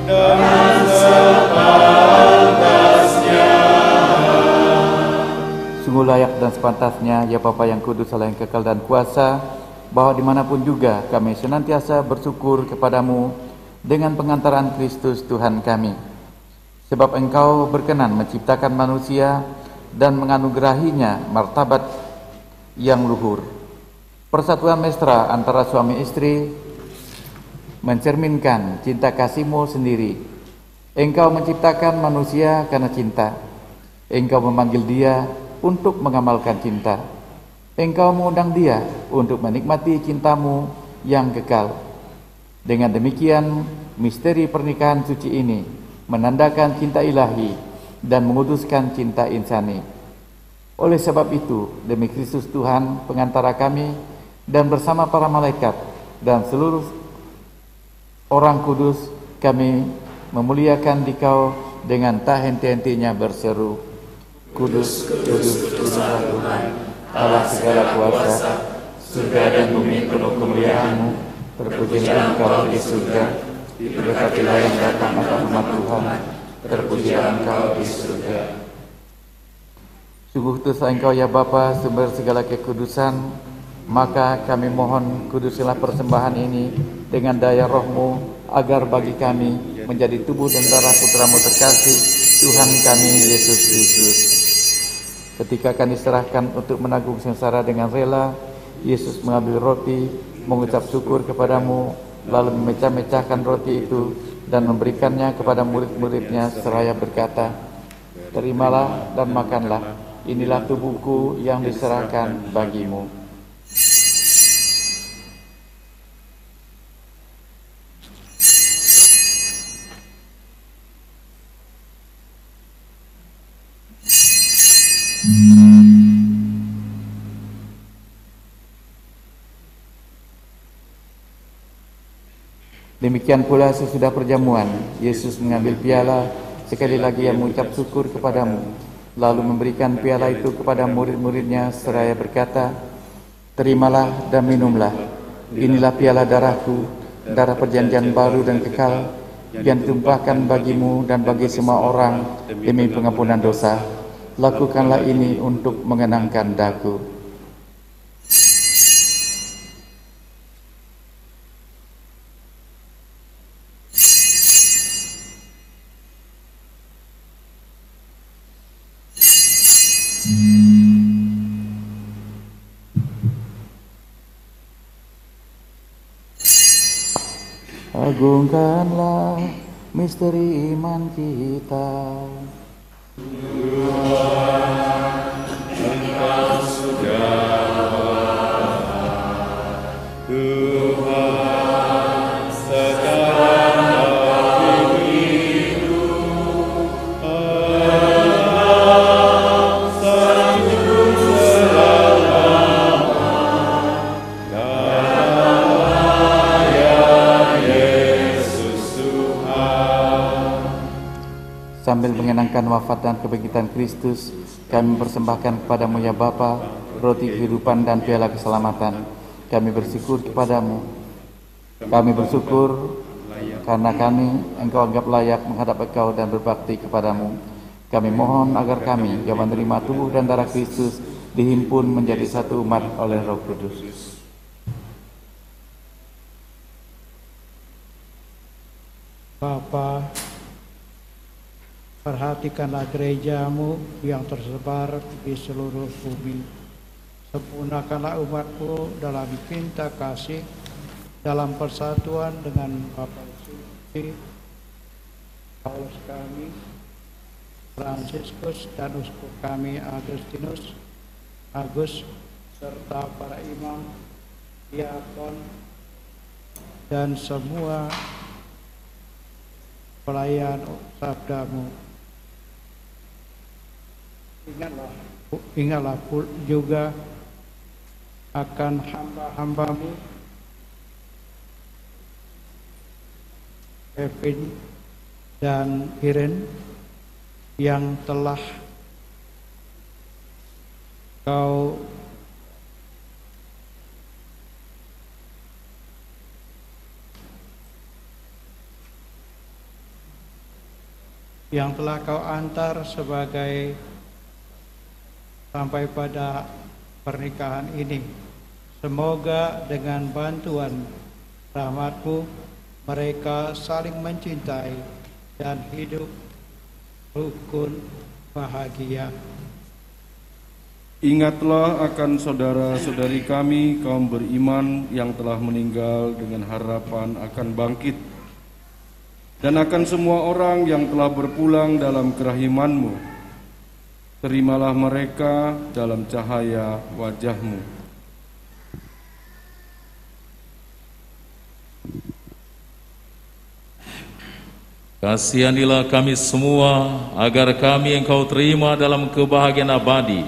Dengan sepantasnya. Sungguh layak dan sepantasnya ya Bapa yang kudus Allah yang kekal dan kuasa, bahwa dimanapun juga kami senantiasa bersyukur kepadamu dengan pengantaran Kristus Tuhan kami. Sebab Engkau berkenan menciptakan manusia dan menganugerahinya martabat yang luhur. Persatuan mesra antara suami istri mencerminkan cinta kasih-Mu sendiri. Engkau menciptakan manusia karena cinta. Engkau memanggil dia untuk mengamalkan cinta. Engkau mengundang dia untuk menikmati cinta-Mu yang kekal. Dengan demikian, misteri pernikahan suci ini menandakan cinta ilahi dan menguduskan cinta insani. Oleh sebab itu, demi Kristus Tuhan pengantara kami, dan bersama para malaikat dan seluruh orang kudus, kami memuliakan Dikau dengan tak henti-hentinya berseru, Kudus, kudus, kuduslah Tuhan, Allah segala kuasa, surga dan bumi penuh kemuliaan-Mu. Terpujilah Engkau di surga, diberkatilah yang datang atas nama Tuhan, terpujilah Engkau di surga. Sungguh kuduslah Engkau ya Bapa, sumber segala kekudusan. Maka kami mohon kudusilah persembahan ini dengan daya Roh-Mu, agar bagi kami menjadi tubuh dan darah Putra-Mu terkasih, Tuhan kami Yesus Kristus. Ketika akan diserahkan untuk menanggung sengsara dengan rela, Yesus mengambil roti, mengucap syukur kepadamu, lalu memecah-mecahkan roti itu dan memberikannya kepada murid-muridnya seraya berkata, Terimalah dan makanlah, inilah tubuhku yang diserahkan bagimu. Demikian pula sesudah perjamuan, Yesus mengambil piala, sekali lagi ia mengucap syukur kepadamu, lalu memberikan piala itu kepada murid-muridnya seraya berkata, Terimalah dan minumlah, inilah piala darahku, darah perjanjian baru dan kekal, yang ditumpahkan bagimu dan bagi semua orang demi pengampunan dosa. Lakukanlah ini untuk mengenangkan daku. Agungkanlah misteri iman kita. Engkau sudah Tuhan, sekarang kami hidup, Engkau sanggup selamat, datanglah ya Yesus Tuhan. Sambil mengenangkan wafat dan kebangkitan Kristus, kami persembahkan kepadamu ya Bapa, roti kehidupan dan piala keselamatan. Kami bersyukur kepadamu. Kami bersyukur karena Engkau anggap layak menghadap Engkau dan berbakti kepadamu. Kami mohon agar kami yang menerima tubuh dan darah Kristus dihimpun menjadi satu umat oleh Roh Kudus. Bapa, perhatikanlah gerejamu yang tersebar di seluruh bumi. Sempurnakanlah umatmu dalam cinta kasih, dalam persatuan dengan Bapa Suci, Paulus kami, Fransiskus dan uskup kami Agus, serta para imam, diakon, dan semua pelayan sabdamu. Ingatlah juga akan hamba-hambamu Kevin dan Irene yang telah kau antar sebagai sampai pada pernikahan ini. Semoga dengan bantuan rahmat-Mu mereka saling mencintai dan hidup rukun bahagia. Ingatlah akan saudara-saudari kami kaum beriman yang telah meninggal dengan harapan akan bangkit, dan akan semua orang yang telah berpulang dalam kerahiman-Mu. Terimalah mereka dalam cahaya wajah-Mu. Kasihanilah kami semua, agar kami Engkau terima dalam kebahagiaan abadi,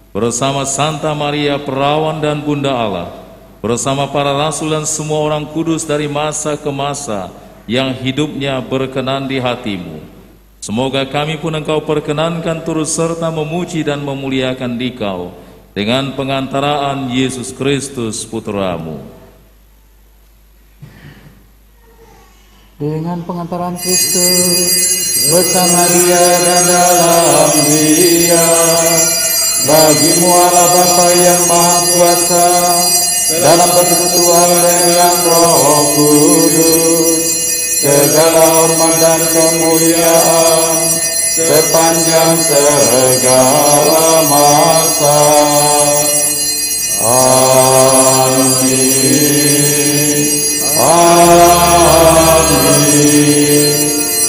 bersama Santa Maria Perawan dan Bunda Allah, bersama para rasul dan semua orang kudus dari masa ke masa, yang hidupnya berkenan di hati-Mu. Semoga kami pun Engkau perkenankan turut serta memuji dan memuliakan Dikau dengan pengantaraan Yesus Kristus Putra-Mu. Dengan pengantaran Kristus bersama Dia dan dalam Dia, bagi-Mu Allah Bapa yang Maha Kuasa, dalam persekutuan dengan Roh Kudus, segala hormat dan kemuliaan sepanjang segala masa. Amin. Amin.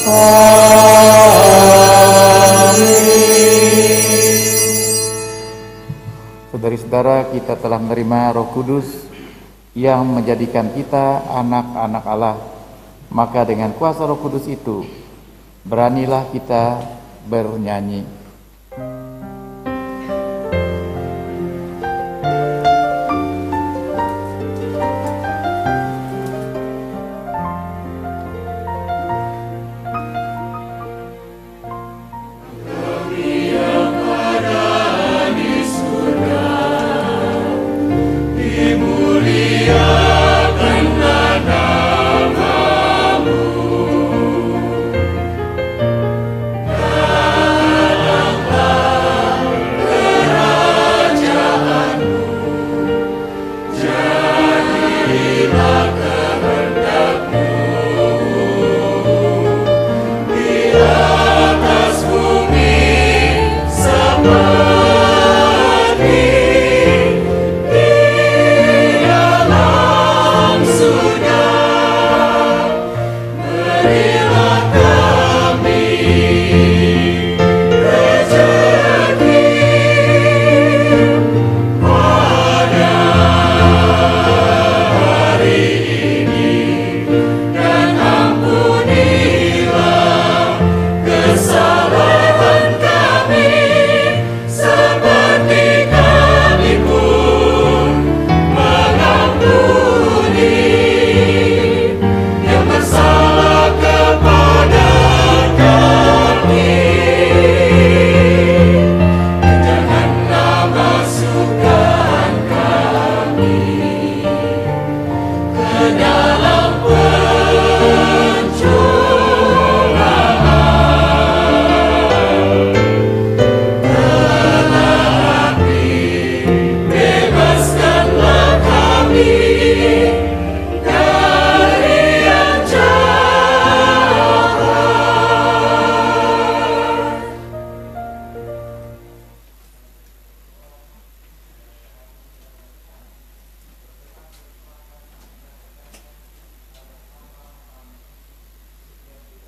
Amin. Saudara-saudara, kita telah menerima Roh Kudus yang menjadikan kita anak-anak Allah. Maka dengan kuasa Roh Kudus itu, beranilah kita bernyanyi.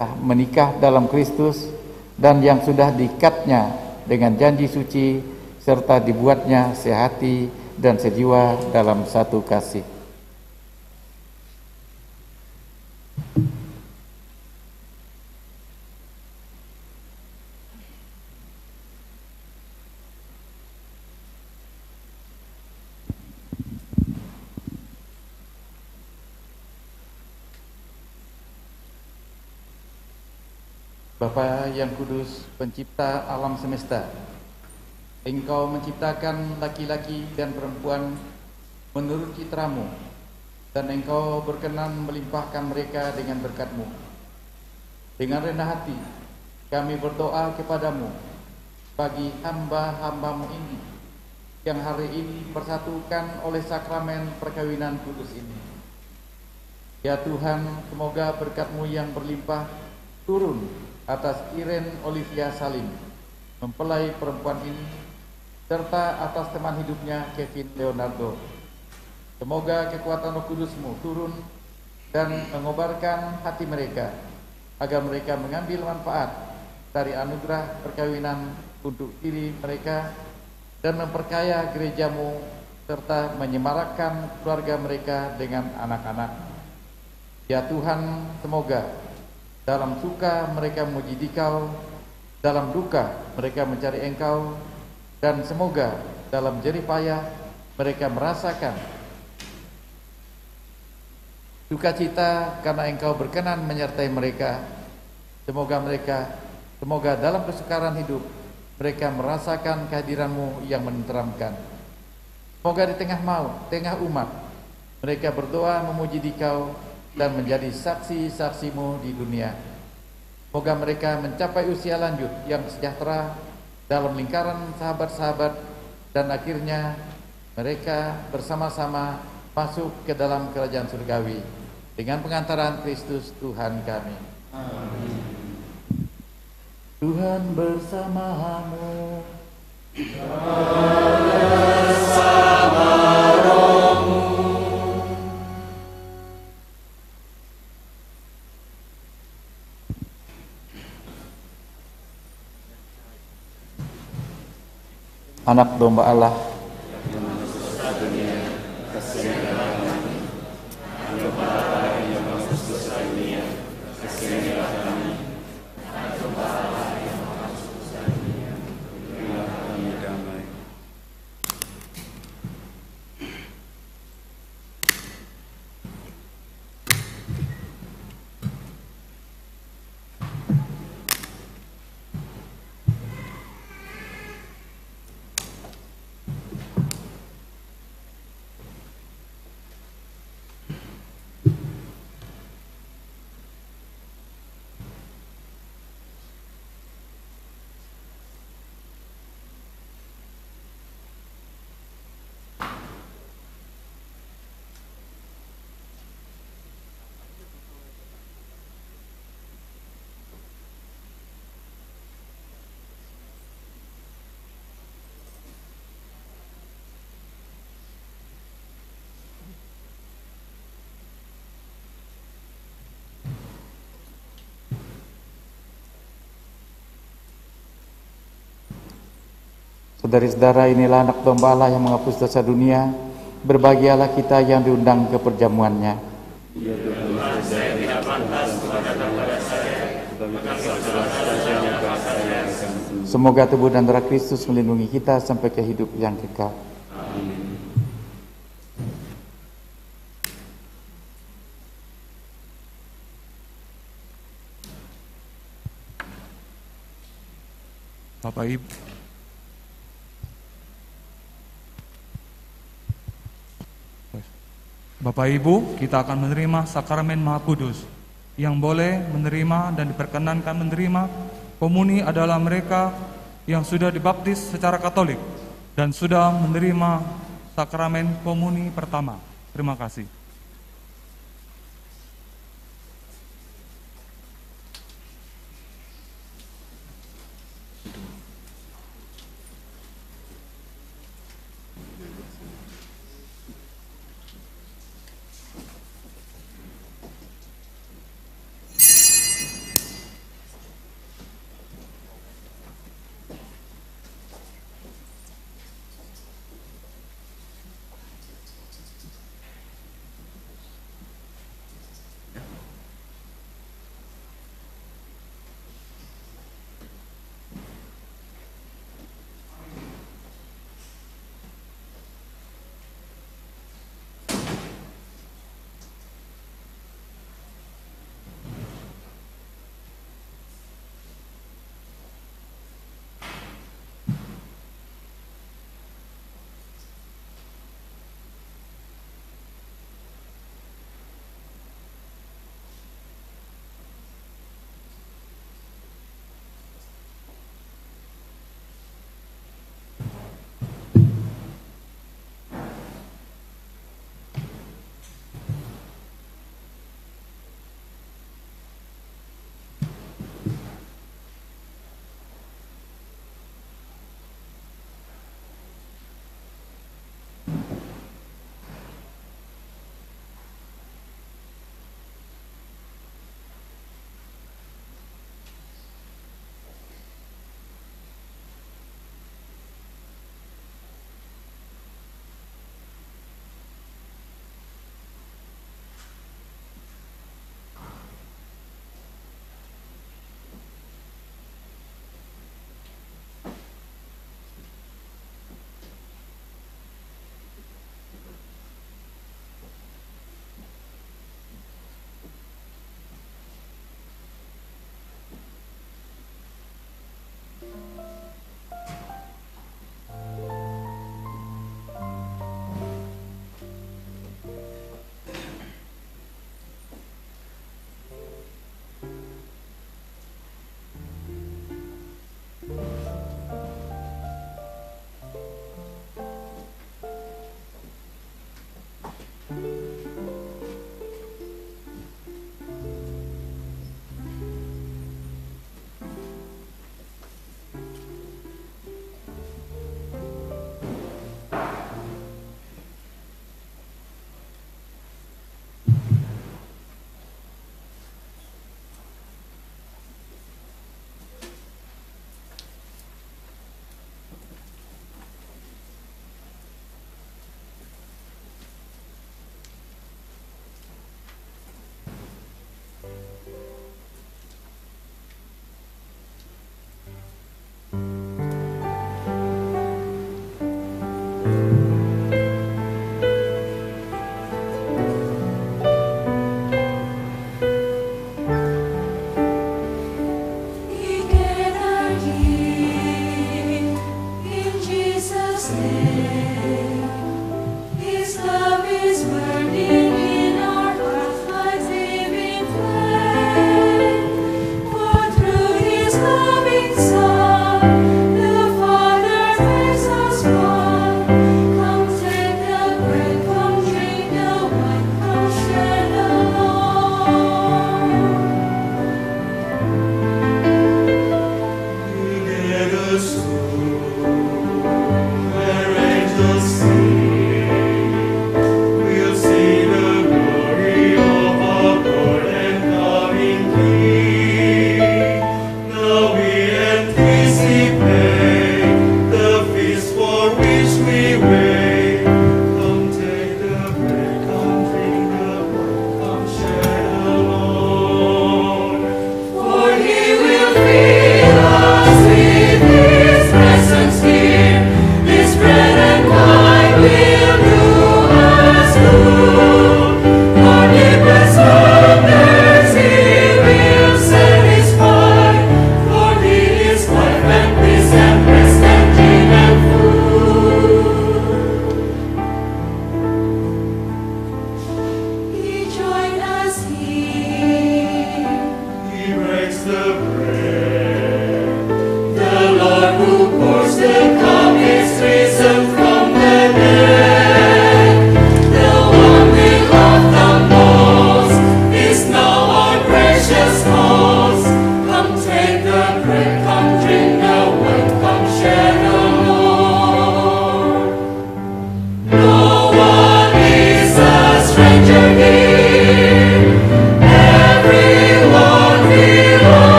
menikah dalam Kristus dan yang sudah diikatnya dengan janji suci serta dibuatnya sehati dan sejiwa dalam satu kasih. Bapa yang kudus, pencipta alam semesta, Engkau menciptakan laki-laki dan perempuan menurut citramu, dan Engkau berkenan melimpahkan mereka dengan berkat-Mu. Dengan rendah hati, kami berdoa kepadamu bagi hamba-hambamu ini, yang hari ini persatukan oleh sakramen perkawinan kudus ini. Ya Tuhan, semoga berkat-Mu yang berlimpah turun atas Irene Olivia Salim, mempelai perempuan ini, serta atas teman hidupnya Kevin Leonardo. Semoga kekuatan Roh Kudus-Mu turun dan mengobarkan hati mereka, agar mereka mengambil manfaat dari anugerah perkawinan untuk diri mereka dan memperkaya gereja-Mu serta menyemarakkan keluarga mereka dengan anak-anak. Ya Tuhan, semoga dalam suka mereka memuji Dikau, dalam duka mereka mencari Engkau, dan semoga dalam jerih payah mereka merasakan sukacita karena Engkau berkenan menyertai mereka. Semoga dalam kesukaran hidup mereka merasakan kehadiran-Mu yang menenteramkan. Semoga di tengah umat mereka berdoa memuji Dikau dan menjadi saksi-saksi-Mu di dunia. Semoga mereka mencapai usia lanjut yang sejahtera dalam lingkaran sahabat-sahabat, dan akhirnya mereka bersama-sama masuk ke dalam kerajaan surgawi dengan pengantaran Kristus Tuhan kami. Amin. Tuhan bersamamu. Bersama rohmu. Anak domba Allah, saudari-saudara, inilah anak domba Allah yang menghapus dosa dunia. Berbahagialah kita yang diundang ke perjamuannya. Saya tidak pantas datang pada saya, Semoga tubuh dan darah Kristus melindungi kita sampai ke hidup yang kekal. Amin. Bapak Ibu, kita akan menerima sakramen Maha Kudus. Yang boleh menerima dan diperkenankan menerima komuni adalah mereka yang sudah dibaptis secara Katolik dan sudah menerima sakramen komuni pertama. Terima kasih.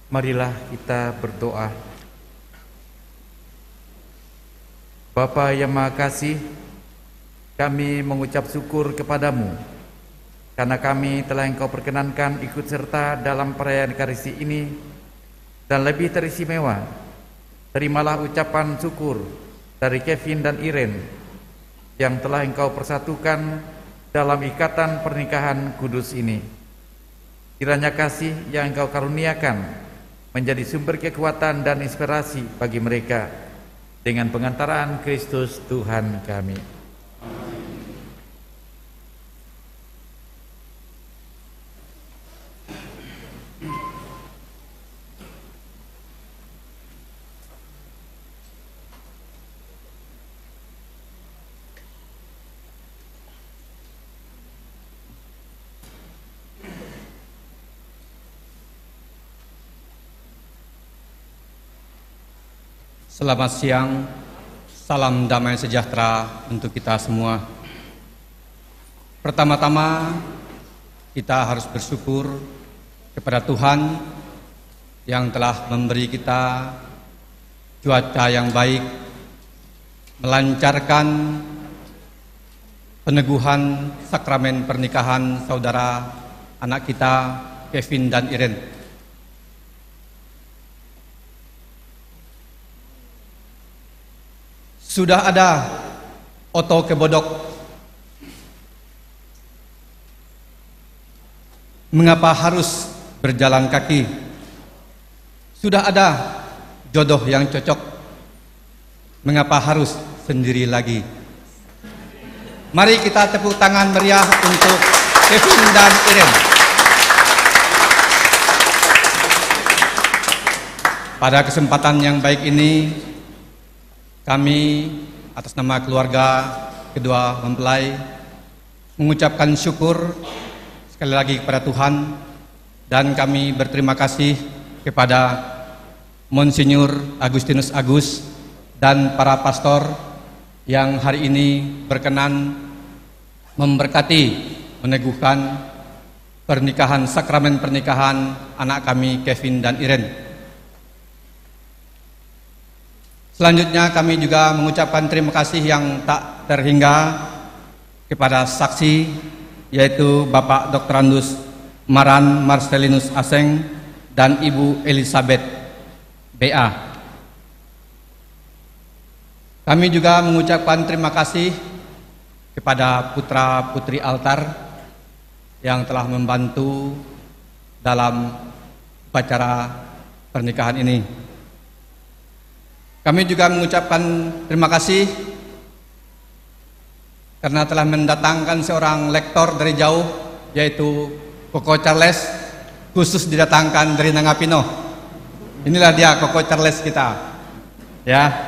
Marilah kita berdoa. Bapa yang Maha Kasih, kami mengucap syukur kepadamu karena kami telah Engkau perkenankan ikut serta dalam perayaan Ekaristi ini, dan lebih teristimewa, terimalah ucapan syukur dari Kevin dan Irene yang telah Engkau persatukan dalam ikatan pernikahan kudus ini. Kiranya kasih yang Engkau karuniakan menjadi sumber kekuatan dan inspirasi bagi mereka dengan pengantaraan Kristus Tuhan kami. Selamat siang, salam damai sejahtera untuk kita semua. Pertama-tama kita harus bersyukur kepada Tuhan yang telah memberi kita cuaca yang baik, melancarkan peneguhan sakramen pernikahan saudara anak kita Kevin dan Irene. Sudah ada Oto Kebodok. Mengapa harus berjalan kaki? Sudah ada jodoh yang cocok. Mengapa harus sendiri lagi? Mari kita tepuk tangan meriah untuk Kevin dan Iren. Pada kesempatan yang baik ini, kami atas nama keluarga kedua mempelai mengucapkan syukur sekali lagi kepada Tuhan, dan kami berterima kasih kepada Monsinyur Agustinus Agus dan para pastor yang hari ini berkenan memberkati, meneguhkan pernikahan, sakramen pernikahan anak kami Kevin dan Iren. Selanjutnya kami juga mengucapkan terima kasih yang tak terhingga kepada saksi, yaitu Bapak Dr. Andus Maran Marcelinus Aseng dan Ibu Elizabeth BA. Kami juga mengucapkan terima kasih kepada putra-putri altar yang telah membantu dalam upacara pernikahan ini. Kami juga mengucapkan terima kasih karena telah mendatangkan seorang lektor dari jauh, yaitu Koko Charles, khusus didatangkan dari Nangapino. Inilah dia Koko Charles kita, ya.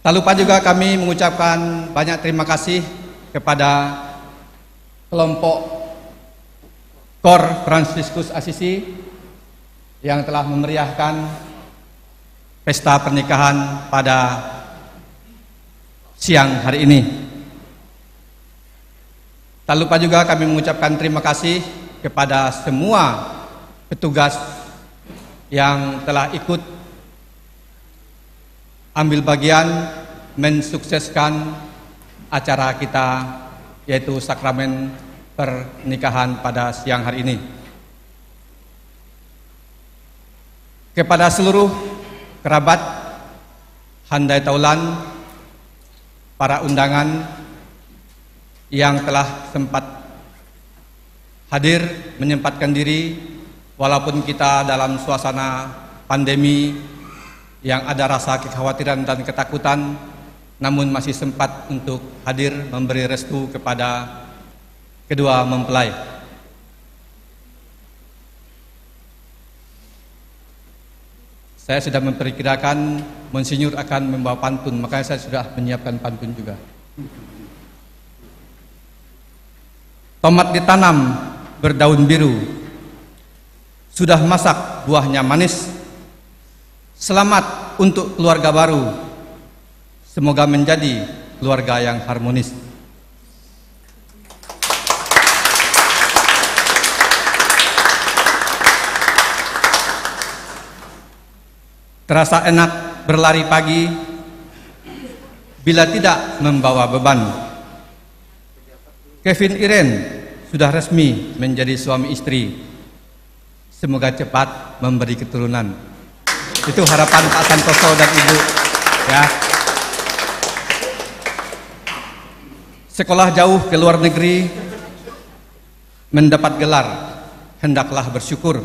Tak lupa juga kami mengucapkan banyak terima kasih kepada kelompok Kor Fransiskus Asisi yang telah memeriahkan pesta pernikahan pada siang hari ini. Tak lupa juga kami mengucapkan terima kasih kepada semua petugas yang telah ikut ambil bagian mensukseskan acara kita, yaitu sakramen pernikahan pada siang hari ini. Kepada seluruh kerabat, handai taulan, para undangan yang telah sempat hadir menyempatkan diri, walaupun kita dalam suasana pandemi yang ada rasa kekhawatiran dan ketakutan, namun masih sempat untuk hadir memberi restu kepada kedua mempelai. Saya sudah memperkirakan Monsinyur akan membawa pantun, makanya saya sudah menyiapkan pantun juga. Tomat ditanam berdaun biru, sudah masak buahnya manis. Selamat untuk keluarga baru, semoga menjadi keluarga yang harmonis. Terasa enak berlari pagi bila tidak membawa beban. Kevin Iren sudah resmi menjadi suami istri. Semoga cepat memberi keturunan. Itu harapan Pak Santoso dan Ibu, ya. Sekolah jauh ke luar negeri, mendapat gelar, hendaklah bersyukur.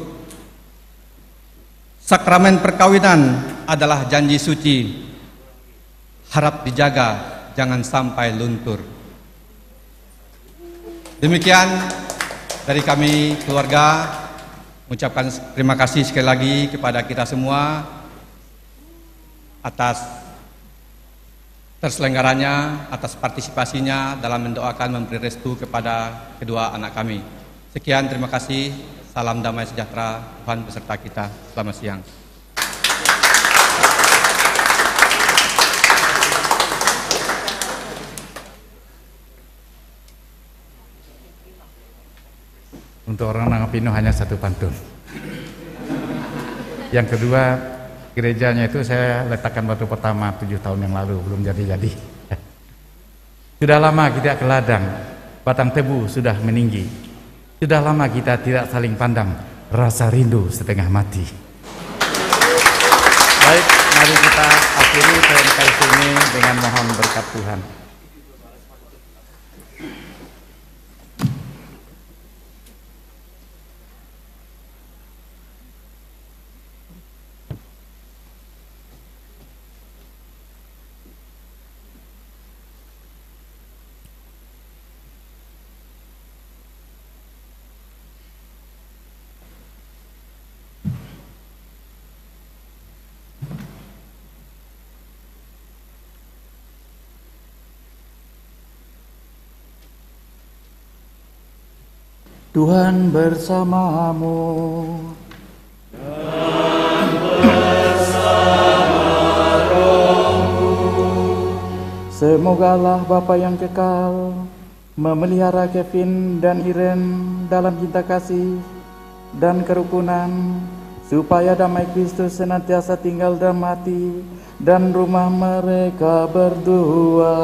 Sakramen perkawinan adalah janji suci, harap dijaga, jangan sampai luntur. Demikian dari kami keluarga, mengucapkan terima kasih sekali lagi kepada kita semua atas terselenggaranya, atas partisipasinya dalam mendoakan memberi restu kepada kedua anak kami. Sekian, terima kasih. Salam damai sejahtera, Tuhan beserta kita. Selamat siang. Untuk orang Nangapino hanya satu pantun. Yang kedua, gerejanya itu saya letakkan batu pertama 7 tahun yang lalu, belum jadi-jadi. Sudah lama kita ke ladang, batang tebu sudah meninggi. Sudah lama kita tidak saling pandang, rasa rindu setengah mati. Baik, mari kita akhiri presentasi ini dengan mohon berkat Tuhan. Tuhan bersamamu. Semoga Allah Bapa yang kekal memelihara Kevin dan Irene dalam cinta kasih dan kerukunan, supaya damai Kristus senantiasa tinggal dalam hati dan rumah mereka berdua.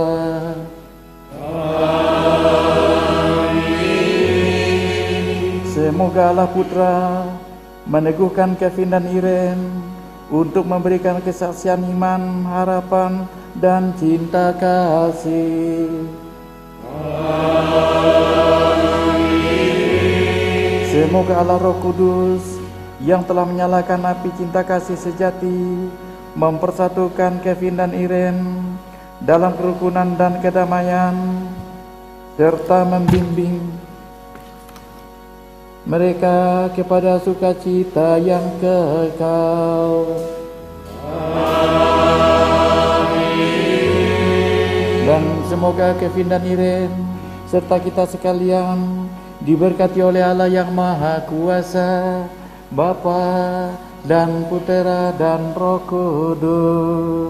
Semoga Allah Putra meneguhkan Kevin dan Irene untuk memberikan kesaksian iman, harapan, dan cinta kasih. Semoga Allah Roh Kudus yang telah menyalakan api cinta kasih sejati mempersatukan Kevin dan Irene dalam kerukunan dan kedamaian, serta membimbing mereka kepada sukacita yang kekal. Dan semoga Kevin dan Irene serta kita sekalian diberkati oleh Allah yang Maha Kuasa, Bapa dan Putera dan Roh Kudus.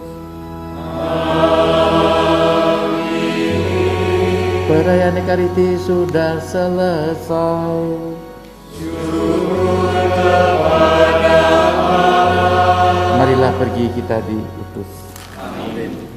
Perayaan Ekaristi sudah selesai. Marilah pergi kita diutus. Amin.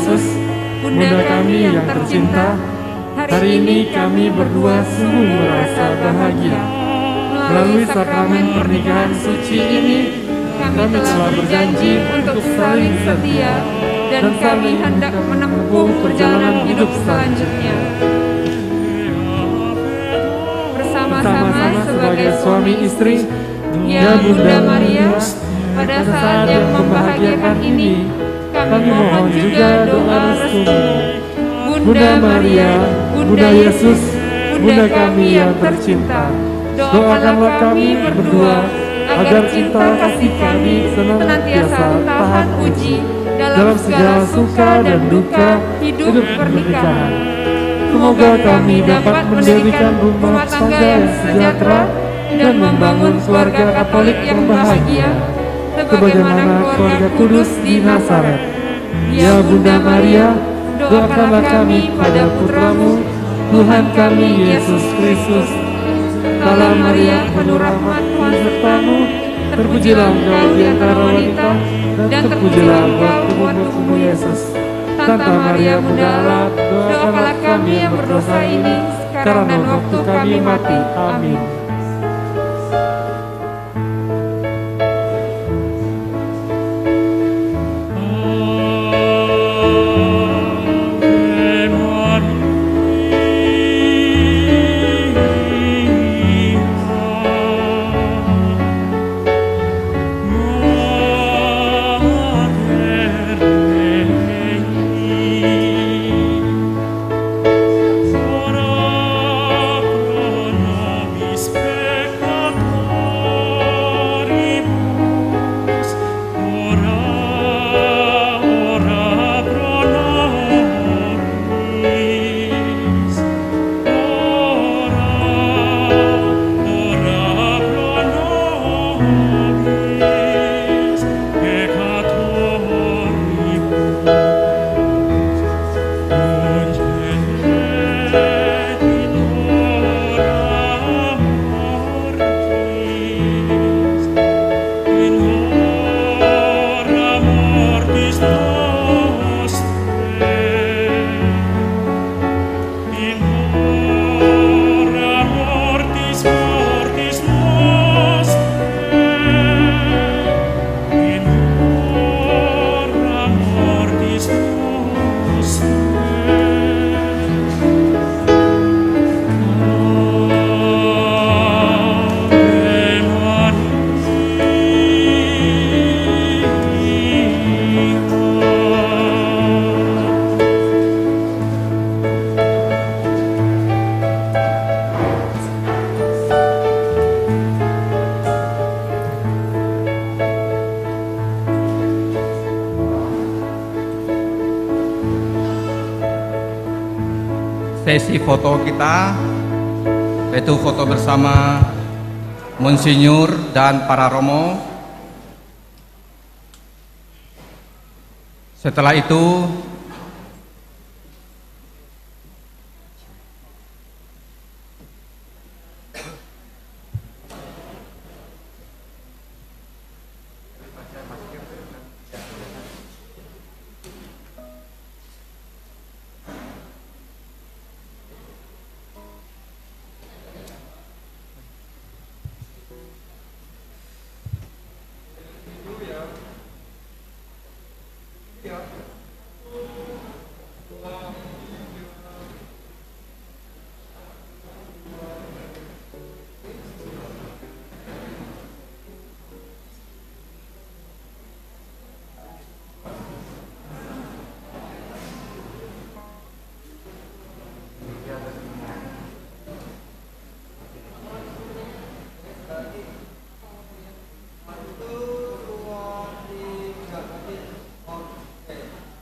Yesus, Bunda kami yang tercinta, hari ini kami berdua sungguh merasa bahagia. Melalui sakramen pernikahan suci ini, kami telah berjanji untuk saling setia dan kami hendak menempuh perjalanan hidup selanjutnya. Bersama-sama sebagai suami istri, ya Bunda Maria, pada saat yang membahagiakan ini, kami mohon juga doa restumu. Bunda Maria, Bunda Yesus, Bunda kami yang tercinta, doakanlah kami berdua agar cinta kasih kami senantiasa tahan uji dalam segala suka dan duka hidup pernikahan. Semoga kami dapat mendirikan rumah tangga yang sejahtera dan membangun keluarga Katolik yang bahagia, sebagaimana keluarga kudus di Nazaret. Ya Bunda Maria, doakanlah kami pada putramu, Tuhan kami Yesus Kristus. Salam Maria, penuh rahmat, Tuhan sertamu, terpujilah engkau di antara wanita, dan terpujilah buah tubuhmu Yesus. Santa Maria Bunda Allah, doakanlah kami yang berdosa ini, sekarang dan waktu kami mati. Amin. Sesi foto kita, yaitu foto bersama Monsinyur dan para romo. Setelah itu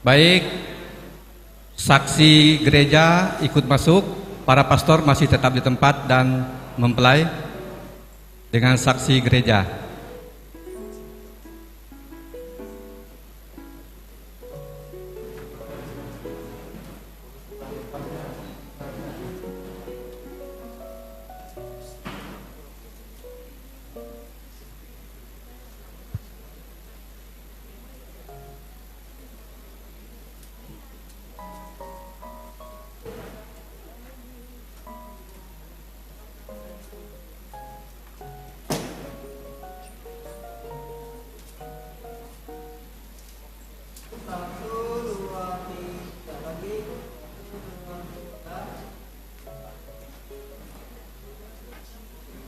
baik, saksi gereja ikut masuk, para pastor masih tetap di tempat dan mempelai dengan saksi gereja.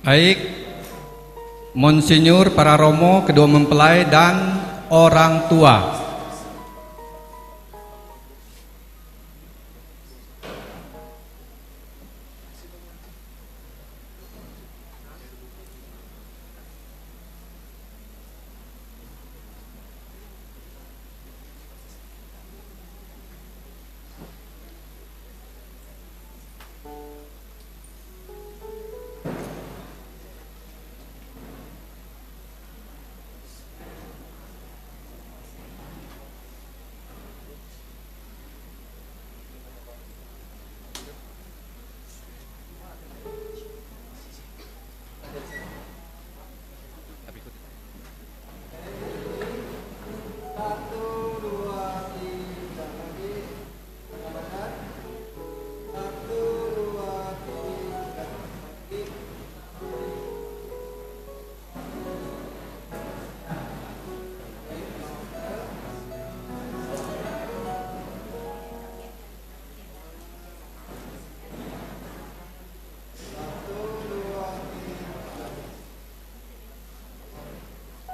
Baik, Monsinyur, para romo, kedua mempelai dan orang tua.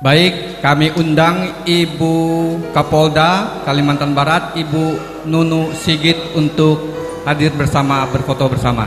Baik, kami undang Ibu Kapolda Kalimantan Barat, Ibu Nunu Sigit untuk hadir bersama, berfoto bersama.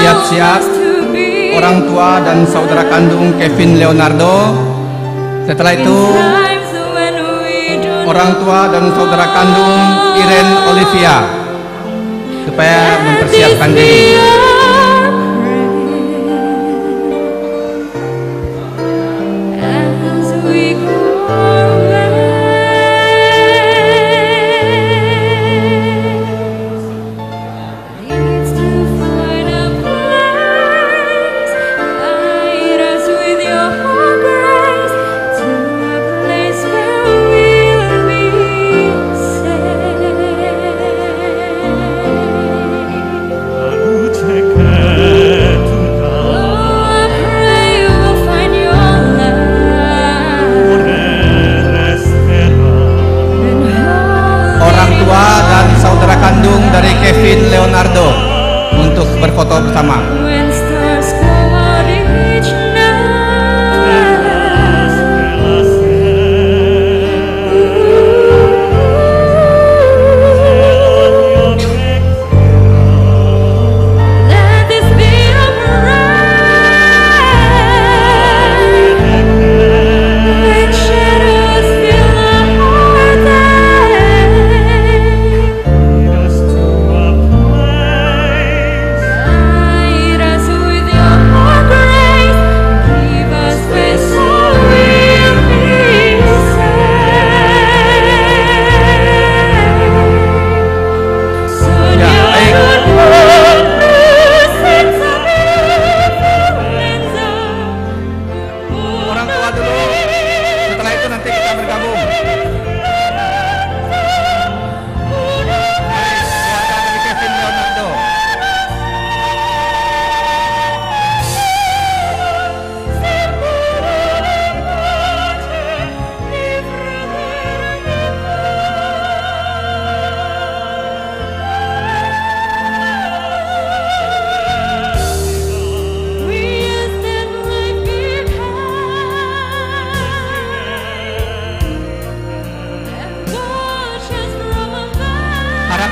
Siap-siap orang tua dan saudara kandung Kevin Leonardo. Setelah itu orang tua dan saudara kandung Irene Olivia, supaya mempersiapkan diri. Dari Kevin Leonardo untuk berfoto bersama.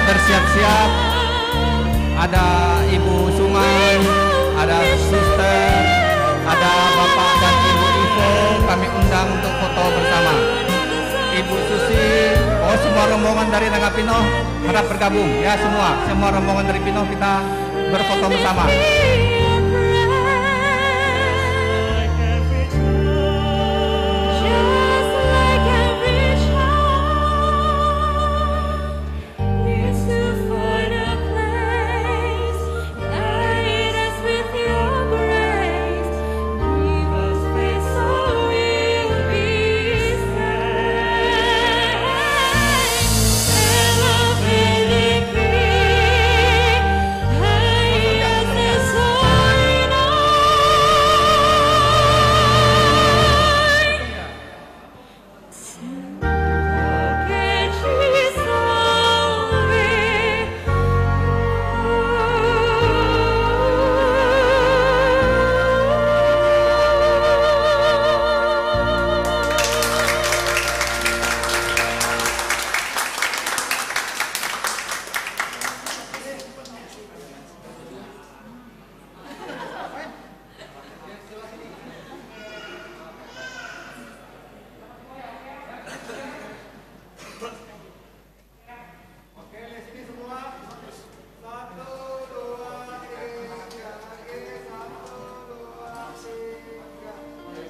Bersiap-siap, ada Ibu Sungai, semua rombongan dari Nangga Pinoh harap bergabung ya, semua rombongan dari Pinoh kita berfoto bersama.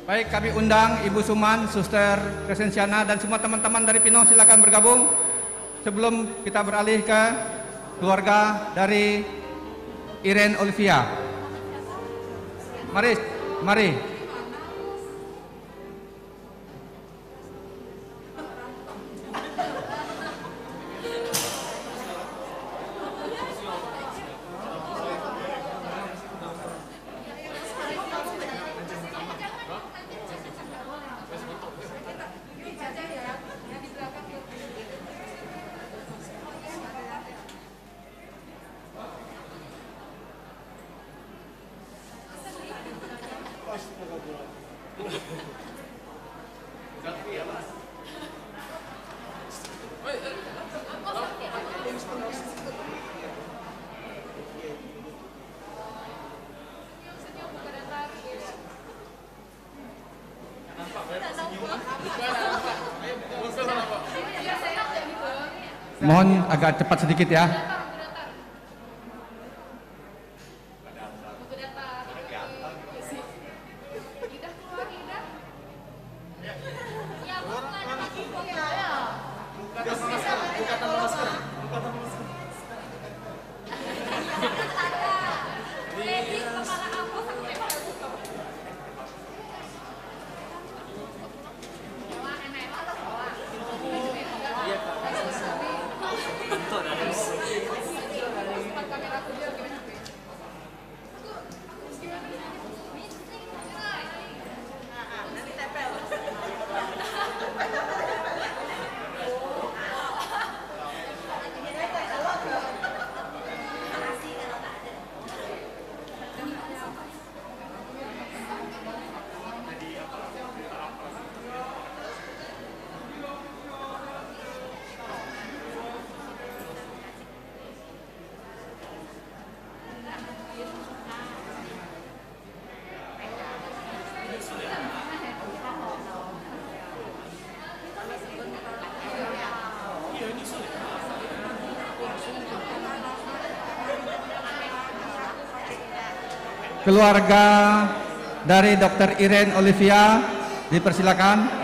Baik, kami undang Ibu Suman, Suster Crescenciana, dan semua teman-teman dari Pinoh silakan bergabung. Sebelum kita beralih ke keluarga dari Irene Olivia. Mari. Mohon agak cepat sedikit ya. Keluarga dari Dr. Irene Olivia dipersilakan.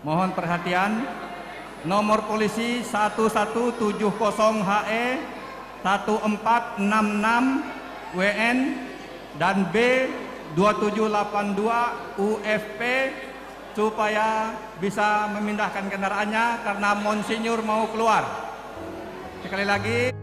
mohon perhatian. Nomor polisi 1170HE 1466 WN dan B 2782 UFP supaya bisa memindahkan kendaraannya karena Monsinyur mau keluar. Sekali lagi